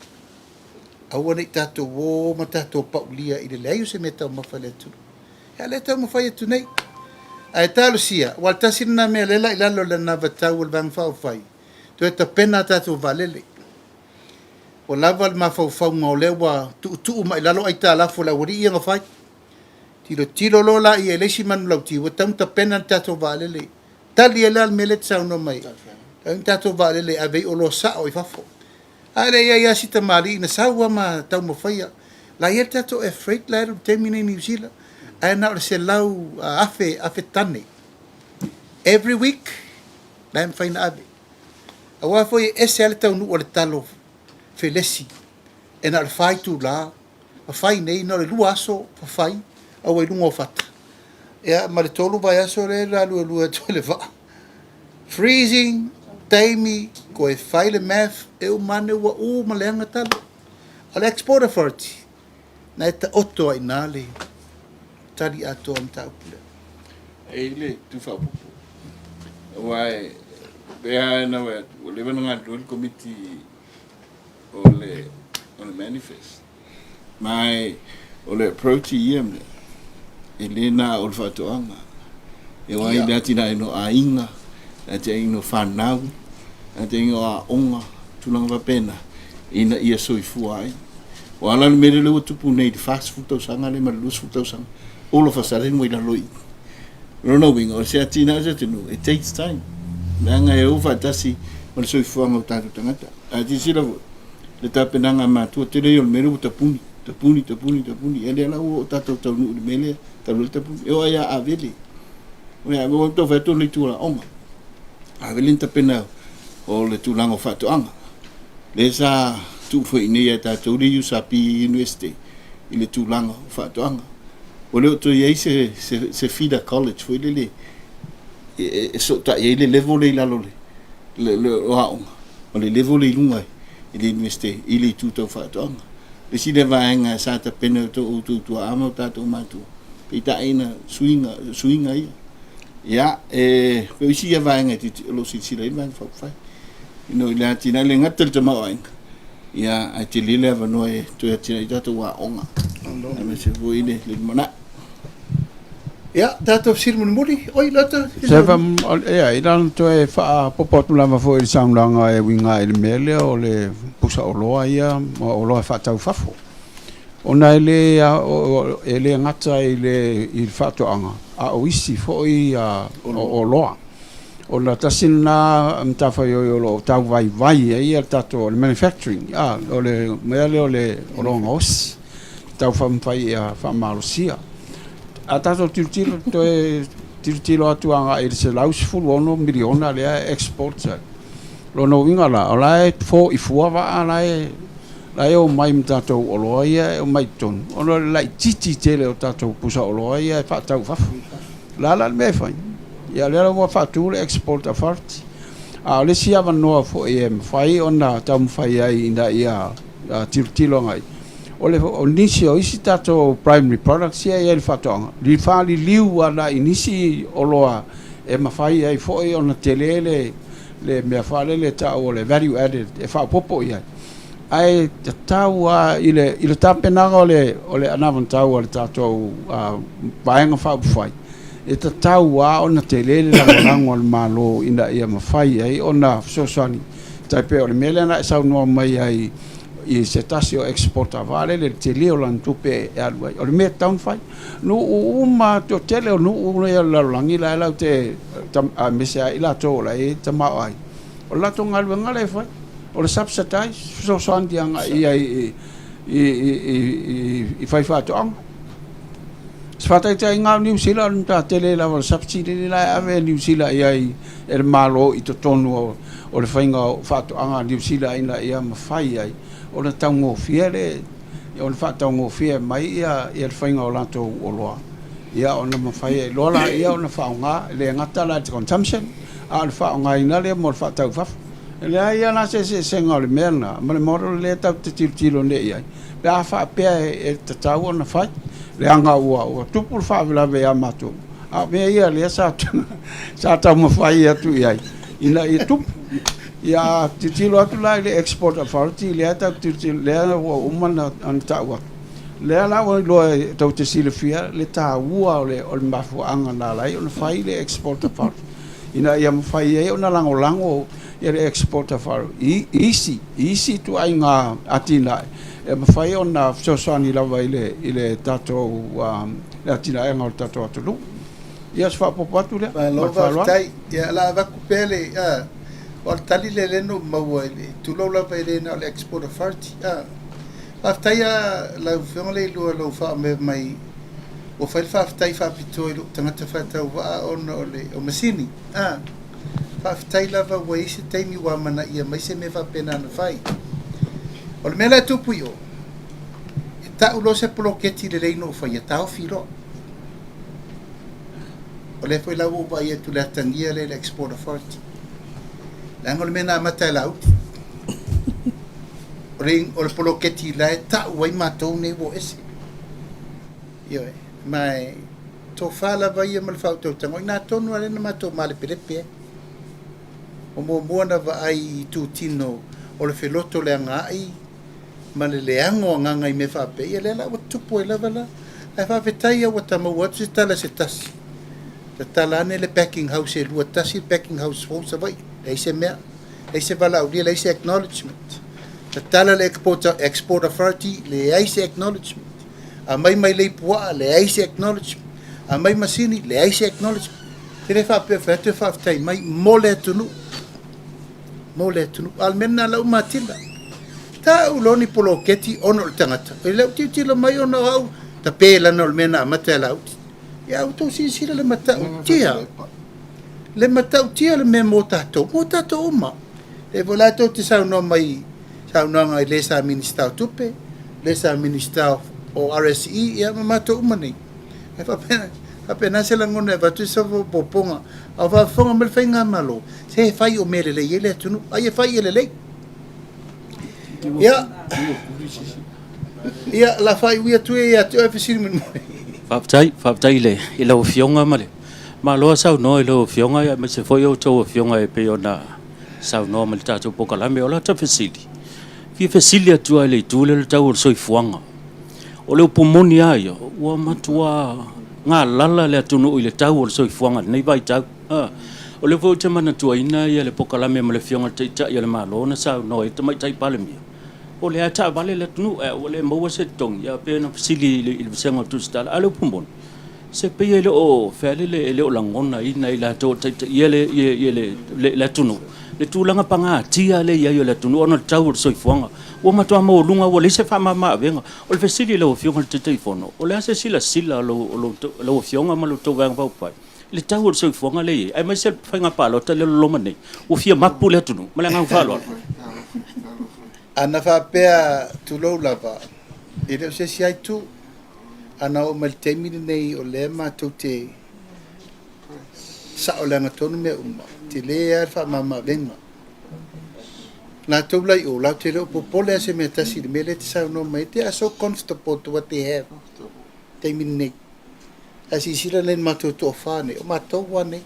Aua nei tātou wō ma tātou paulia i le leaio se me tau mawhai le tunu. Ya le tau mawhai atu nei. Ai talo sia, wal tasina mea lela i lalo le na vatau o le vang whai. Tu e ta pena tātou valele. O lava le mawhau ngau lewa tu ma i lalo ai tā lafo la wari ia ngawhai. Tilo lola i e leisi manu lauti, wa tam ta pena tātou valele. Tali e lal mele tsau no mai. Tātou valele a vei o lo sa o i fafo. Ale ia sita mali ina sawa ma tau mawhai. La ia tātou e freight lairu temine New Zealand. Ai na se lau afe tane. Every week, lai mwhaina ave. Awa foi ese ale tau nu o le talo felesi. E na le whai tu la, a whai nei, na le lua aso, a whai, awa i lungo fata. Ea, ma le tolu vai aso le lua to le va. Freezing, taimi, ko e whai le math, e umane ua ma le anga talo. Ale Export Authority, na e ta oto ai nale. Tari ato am tau pule. Ele tu fa popo. Wai bea na wa le bana nga dol committee o le manifest. Mai o le approach ia me e lena o le whatoanga. E wai yeah. Tina ino a inga, a te ino whanau, a te ino a onga, tunanga pena, ina ia soifua ai. O ala le mere lewa tupu nei di fast food sanga le malus food sanga. All of a sudden we la loi. Rona winga o se atina se tenu. It takes time. Nanga e ufa tasi mal soifua ngau tatu tangata. A ti sila le tapenanga matua te reo le mere o tapuni. Tapuni. Ele ala o tatu tau nu mele tau tapuni. E o ia a vele. O ia mo to fa to le tua onga. A vele tapena o le tulango fatoanga. Le sa tu foi nei ta tu ri usapi university ile tulanga fatoanga o le to ye se fida college foi le so ta ye le level le la le o le level le lunga ile university ile tu to fatoanga le si de vaenga sa ta pena to tu amo ta to matu ita ina swinga ya pe si ya vaenga ti lo si le van fa no la tina le ngatel te maoinga ia ai te lile ava noe tu e tina i tatu wa onga. Na me se vui ne le mana. Ia, tatu sir mun muri, oi lata. Se fa ia iran to e fa popotu lava fo il saunga e winga il mele o le pusa o loa ia o loa fa tau fafo. Ona ele ele ngata ele il fato anga. A oisi fo i o loa. O la tasina mtafa yo lo tau vai ia tato le manufacturing o le mele o le os tau fam fai fa malusia a tato tiro to e tiro atu anga il se laus full 1 miliona le export lo no winga la ola fo i fuava la o mai mtato o lo ia o mai ton o lo la titi tele o tato pusa o lo ia fa tau fa la me fai ia le mo fatu le export a fart a le sia van no fo fai ona tam fai ai inda ia tilo ngai o le inicio isi tato primary products ia il fatonga li fali liu ala inisi o loa e ma fai ai fo ona telele le me fale le ta o le value added e fa popo ia ai tau ile tapena o le anavan tau o le tato baenga fa fai e tau ona telele lango al malo ina ia mafai ai ona sosani tape o le mele na sa no mai ai i se tasio exporta vale le tele o lan tupe alwai o le me town fai no uma to tele o no ia la langi la te a mesa ila to la e tama ai o la to ngal ngale fai o le subsidize sosani anga ia i fai fa to ang Sfatai tai ngau New Zealand ta tele la subsidy la ave New Zealand ai malo i to tonu o le fainga fatu anga New Zealand ina ia mafai ai o le tango fiere o le fatu ngo fie mai ia le fainga o lanto o loa ia ona mafai lola ia ona faunga le ngata la consumption al faunga ina le mo fatu faf le ia na se senga le merna ma le model le ta tilo ne ia la fa pe e tau ona fai le anga ua tupu whaavila vea matu a mea ia lea sa tau mawhai atu iai ina i tupu ia titilo atu lai le export authority lea tau titilo lea ua umana an tau atu lea la ua loa tau te sile fia le ta ua o le mafu anga na lai o le whai le export authority ina ia mawhai e o na lango ia le export authority easy tu ai ngā atina e mawhai o na sosani lawa ile tato le atina e ngau tato atulu ia se whapopo atu lea lova tai ia la vaku pele o tali le leno maua ile tulau lawa ile na le export authority whaftai la whionga le lua lau wha me mai o whail whaftai whapito i tangata whatau waa o masini whaftai lawa wa isi taimi wa mana ia mai se me whapena na whai o le mela tupu yo ta ulo se poloketi le reino fa ia tau filo o le foi lau ba ia tu la tangia le export authority la ngol mena mata lau ring o le poloketi la ta wai matou ne bo ese yo mai to fala va ia mal fauto tango na tonu ale na matou male perepe o mo na va ai tu tino o le feloto le ngai ma le leanga o nganga I me whape ia le la wa tupu e lava la ai whawhetai wa tamau atu se tala se tasi ta tala ane le packing house e lua tasi packing house fo sa vai le se mea le se vala au le se acknowledgement ta tala le export authority le ai se acknowledgement a mai le pua le ai se acknowledgement a mai masini le ai se acknowledgement te le whape whawhetai mai mo le tunu almena lau matila ta uloni polo keti ono tangata e lau tila mai ono au ta pela no almena mata lau ya auto si le mata tia le me mota to uma e volato ti sa no mai sa no ngai le sa minister tupe le sa minister o RSE ya mamato uma nei e fa pena apenas se langone va tu sa poponga a va fonga mel fenga malo se fai o mele le yele tunu ai fai ele le ya la fai wi tu ya tu e fisi min Faptai le I lau fionga male. Ma loa sau no I lau fionga ya me se foi o tau fionga e pe ona sau no male tatu pokalame o la ta fesili. Fi fesili atua le tule le tau o soi fuanga. O le pomoni aia, ua matua ngā lala le atunu I le tau o le soi fuanga, nei vai tau. O le fo te mana tua ina ia le pokalame ma le fionga te ita ia le malo na sau no e te mai tai pale mia. O le ata vale le tunu o le maua se tong ya pe na fasili le senga tu stala ale pumbon se pe ele o fele le o langona ina ila to ye le tunu le tulanga panga tia le ya le tunu ona tau so ifuanga o matua mo lunga o le se fa mama venga o le fasili le o fionga te telefono o le ase sila lo fionga ma lo to vang pa pai le tau so ifuanga le ai mai se fanga palo te le lo mane o fia mapu le tunu malanga falo ana whapea tulou lava I leo se si aitu ana o maltemini nei o le mātou te sa o langa tonu mea uma te lea wha mama venga nā tau lai o lau te leo popole ase mea tasi le mele te sao no mai te are so comfortable to what they have te mini nei asi sila len mātou to whane o mātou wane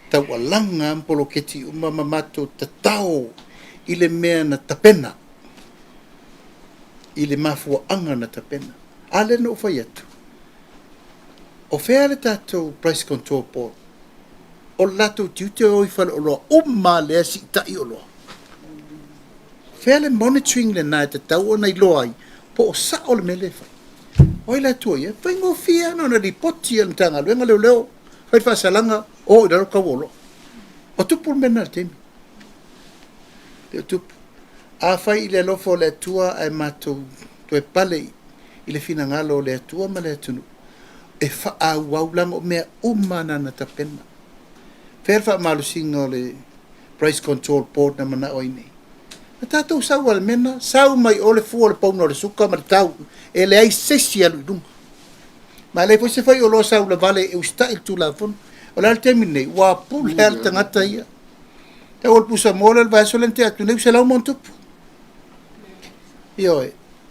tau alanga mpolo keti uma mātou tatao I le mea na tapena I le mafua anga na tapena ale no fai atu o fea le tatou price control board o lato tiute o I fale o loa umma le asi tai o loa fea le monitoring le nai te tau o nei loa ai po o sa o le mele fai o I lato ia fai ngo fia no na ripoti al tanga luenga leo fai fa salanga o I laro kawolo o tupu mena temi le tupu a fai I le lofo le atua ai matou to e pale I le finangalo le atua ma le atunu e fa au langa o mea umana na tapena fer fa malusinga o le price control board na mana o nei na tatou sau al mena sau mai o le fu o le pauno le suka ma le tau e le ai sesi alu dunga ma le se fai o lo sau le vale e usta il tu la fon o la termine wa pul her tangata ia te ol pusa mola va solente atu ne se la monto io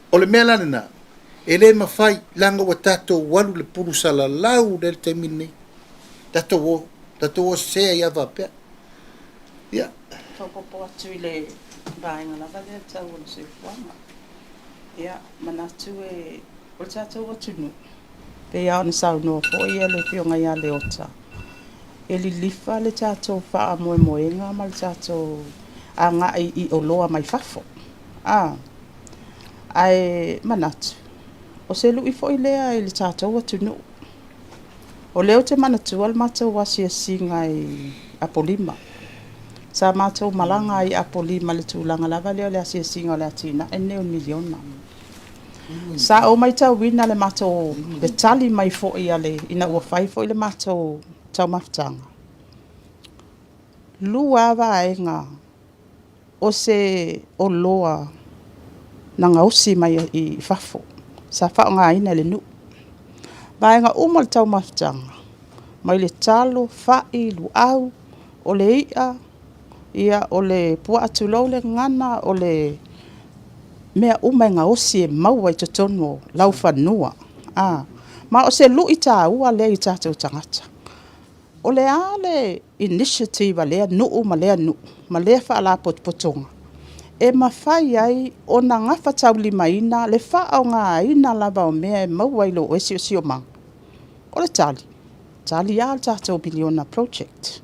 o le mela na ele ma fai langa wa tato walu le pulu sala lau del termine tato wo se ia va pe ia Taupopo atu I le vaenga lava le tau o le soifuanga. Ia, manatu e o le tātou atunu. Pe ia ona sau noa po ia le fionga ia le ota. E li lifa le tātou wha moenga ma le tātou a ngā I o loa mai fafo. Ai manatu. O se lu I fo I lea I le tātou atunu. O leo te manatu al mātou wasi a singa I Apolima. Sa mātou malanga I Apolima le tūlanga lava leo le asi a singa o le atina e neo miliona. Sa o mai tau wina le mātou le tali mai fo I ale ina ua fai fo I le mātou tau maftanga. Lua vaenga o se o loa na ngausi mai I fafo. Sa whao ngā ina le nu. Vaenga umal tau maftanga. Mai le talo, whai, luau, o le ia o le pua atu lau le ngana o le mea umai ngausi e maua I totono lau whanua. Ma o se lu I tā ua le I tātou tangata. O le ale initiative lea nuu ma lea nuu, ma lea wha ala potpotonga. e mawhai ai o na ngafa tau limaina le wha o ngā ina lava o mea e mauailo o esi o si o mang. O le tali. Tali a le tātou biliona project.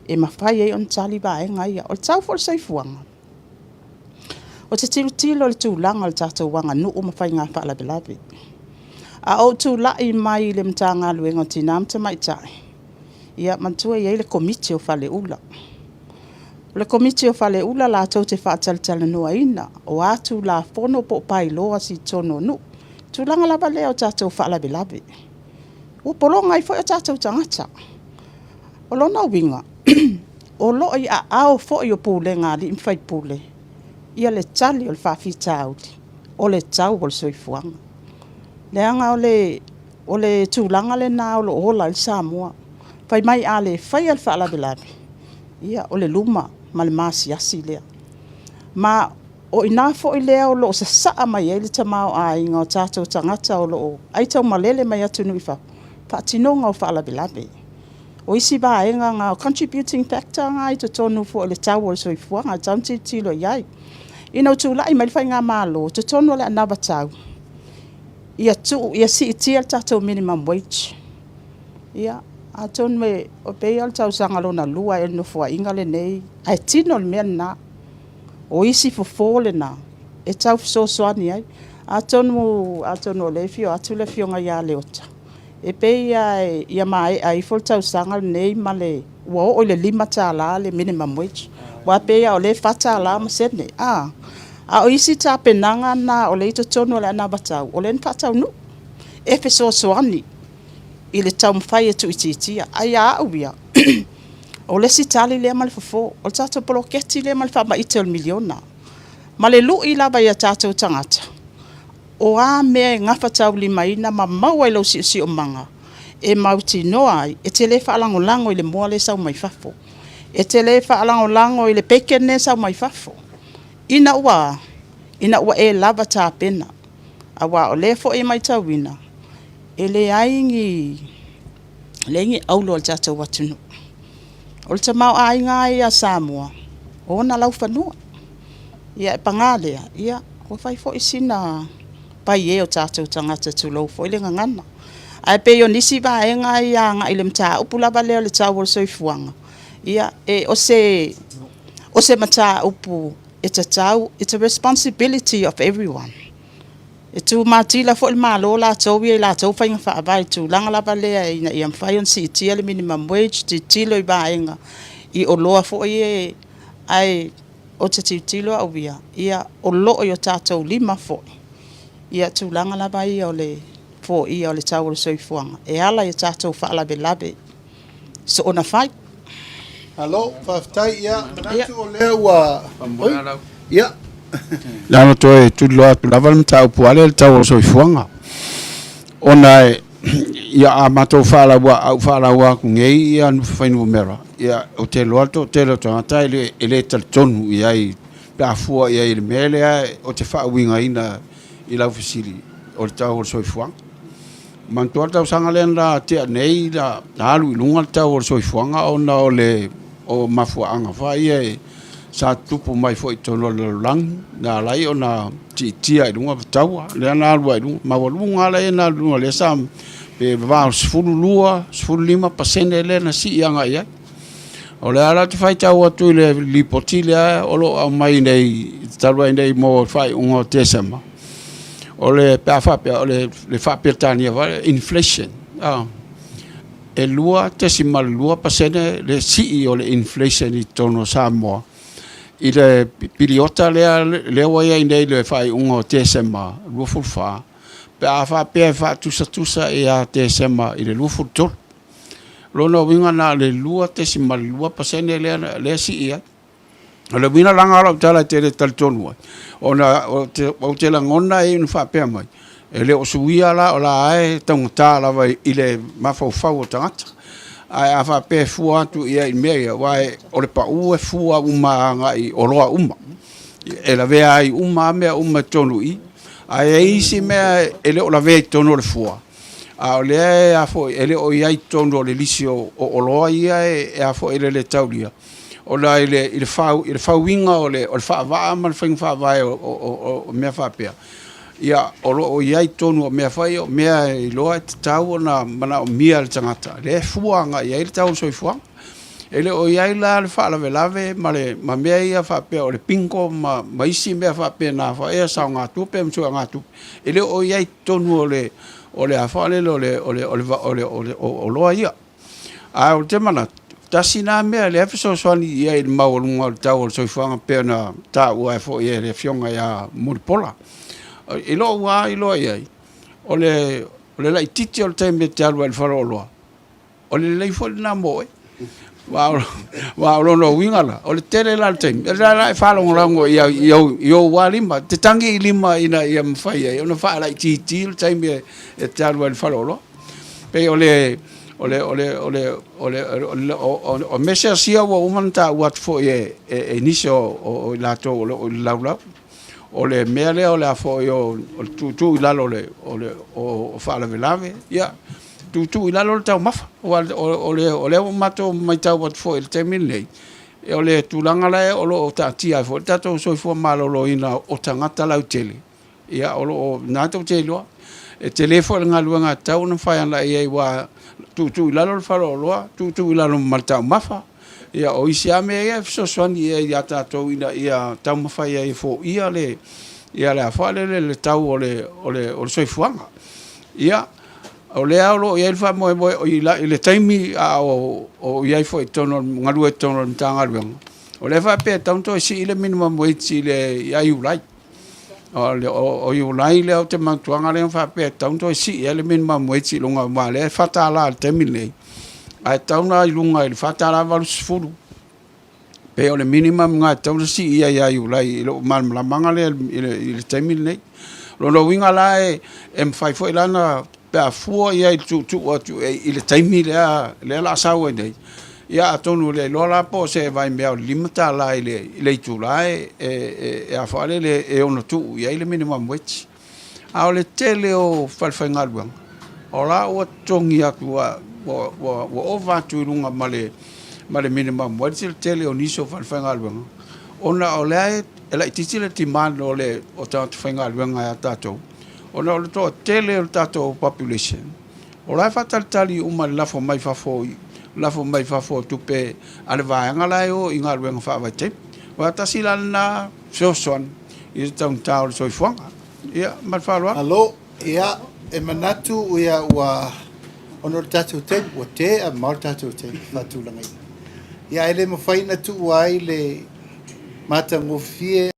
E mawhai ai on tali ba e ngai o le tau fo le saifuanga. O te tilo le tūlanga le tātou wanga nu o mawhai ngā wha labi. A o tū lai mai le mta ngā luenga o tina mta mai tai. Ia mantua iei le komiti o whale ula. Le komiti o whale ula la tau te whaataltala noa ina. O atu la fono po pai loa si tono nu. Tūlanga lava leo tātou wha labi. O polonga i fo o tātou tangata. O lona winga. O lo i a ao fo i o pule ngā li mwhai pule. Ia le tali o le whawhita auli. O le tau o le soifuanga. Le anga o le tūlanga le nā o lo ola il Samoa. Whai mai a le whai al wha labi. Ia o le luma ma le masi asi lea. Ma o ina fo i lea o lo sa saa mai e le tamau a inga o tātou tangata o lo aitau malele mai atunu i wha. Whaatinonga o wha labi. O isi ba e ngā contributing factor ngā i to tonu fo le tau o le soifuanga, tau tilo iai. Ina o tūlai mai whai ngā mālo, to tonu le anaba tau. Ia si itia le tātou minimum wage. Ia, a tonu me o pei al tau sangalona lua e nufua inga le nei, ai tino le mea na. O isi fo le na, e tau fisosoani ai. A tonu o le fio, atu le fio ngā ia leota. E pei ia mai ai fol tau sanga nei male wa o le 5 tala le minimum wage wa pei o le fata la ma sene a o isi ta penanga na o le to tono le na batau o le fata no e fe so soani i le tau mfai tu ititia ai a uia o le sitali le mal fofo o tato bloketi le mal fa ma itel miliona male lu i la ba ia tato tangata o a me ngafa tau limaina ma maua ilo si o manga. E mauti noa e te le whaalango i le moa le sau mai fafo. E te le whaalango i le pekene sau mai fafo. Ina ua e lava tā pena. A wā o le fo e mai tau wina. E le aingi aulo al tātou watunu. O le tamau ainga e a Samoa. O na lau whanua. Ia e pangalea. Ia o fai fo i sina pai e o tātou tangata tūlou fo i le ngangana. Ai pe o nisi ba e ngā ia ngā i le mta upu lava leo le tau o soifuanga. Ia e o se mata upu e tatau, it's a responsibility of everyone. E tu matila fo il malo la tau i la tau whainga wha avai tu langa lava lea i na i am whai on si itia le minimum wage ti tilo i ba e ngā i o loa fo i e ai o te tilo au via. Ia o loo i o tātou 5 fo ia tūlanga lava i o le fo i o le tau o le soifuanga. E ala i tātou whaalabe so ona whai. Hello, whaftai ia, manatu o lea ua. Ia. Lano toe tuloa tu lava le tau puale le tau o soifuanga. Ona ia a matou whaalaua ku ngei ia whainu mera. Ia o te loato, te lo tangata ele talitonu ia i peafua ia i le melea o te whaawinga ina i lau fisili o le tau o le soifuanga. Mantua tau sanga lena tea nei la alu i lunga le tau o le soifuanga o mafuanga. Whai e sa tupu mai fo i tono le lang na lai o na tia i lunga taua le ana alu i lunga. Ma walunga le na lunga le sam pe vau sfulu 5% le na si ianga ia. O le ala te whai tau atu le lipotile o lo au mai nei talua nei mo whai ungo tesema. O le peawhapea, o le whapetania inflation. E lua, tesima lua pasene le sii o le inflation i tono Samoa. I le piliota lea waia i nei le whai ungo tesema luafulwha. Peawhapea whatusa e a tesema i le luafultor. Lona winga na le lua, tesima lua pasene le sii ia. O le wina langa ala utala te le talitonua. O te langona e unu whapea mai. E le o suia la o la ae tangata lawa i le mawhauwhau o tangata. Ai a whapea fua atu ia i mea wae o le pa ue fua uma ngai o roa uma. E la vea ai uma mea uma tonu i. Ai e isi mea e le o la vea tonu le fua. A o le e a fo e le o iai tonu le lisi o roa ia e a fo e le taulia. o la ile fauinga o le whaavaa ma le whainga whaavai o mea whapea. Ia o iai tonu o mea whai o mea i loa te tau o na mana o mia le tangata. Le fuanga, iai le tau soi fuanga. Ele o iai la le whaalawe lave ma mea ia whapea o le pinko ma isi mea whapea na whaea sao ngā tupe msua ngā tupe. Ele o iai tonu o le awhalele o loa ia. A o te mana, tasi nā mea le efiso soani ia i maurunga o le tau o le soifuanga pēr na tā ua e fo ia le fionga ia Muripola. I loa ua, i loa iai. O le lai titi o le taime te alua i le whara o loa. O le lei fo le nā moe. Wa lono wingala. O le tere la le taime. E la e whalonga rango i o wā lima. Te tangi i lima ina ia mwhai ai. O na wha lai titi le taime e te alua i le whara o loa. Pei o mese sia wa umanta wat fo e nisi o lato o laulau o le mele o le afo o tu ilalo o fala velave ya tu ilalo tau mafa o le mato mai tau wat fo el terminei e o le tulanga la o lo tatia fo tato so fo malo ina o tangata lau tele ya o nato tele e telefo nga luanga tau na fai ana e wa tu ilalo falo loa tu ilalo malta mafa ia o isi ame e so soani e ia tato ina ia tau mafa ia fo ia le afale le tau o le soifuanga ia o le alo ia fa mo o le taimi a o ia fo tono ngalu tono tanga luanga o le fa pe tanto si ile minimum wage le ia ulai o ulai le o te mantuanga le fa pe tanto si ele minimum wage longa ma le fatala te mile ai tauna lunga il fatala valu sfulu pe o le minimum nga tauna si ia ulai lo mal la mangale il te mile lo winga la e fai foi lana pe a fu ia tu il te mile le la sawe dei ia tonu le lola po se vai mea limita la ile tu la e a fale le e ono tu ia ile minimum wage a le tele o falfangalwa ola o tongi akua o ova tu lunga male minimum wage tele o niso falfangalwa ona ole ela titile timano le o tanto fangalwa nga tato ona o to tele o tato population ola fatal uma la fo mai fa fo la fo mai fa fo tupe ale vaanga la o inga luenga fa va te wa tasila na soson i tang tau so fuanga ia mal fa lo Alo, ia e manatu ia wa onor tatu te o te a mar tatu te fatu langai. Ia ele mo faina tu wai le mata ngofie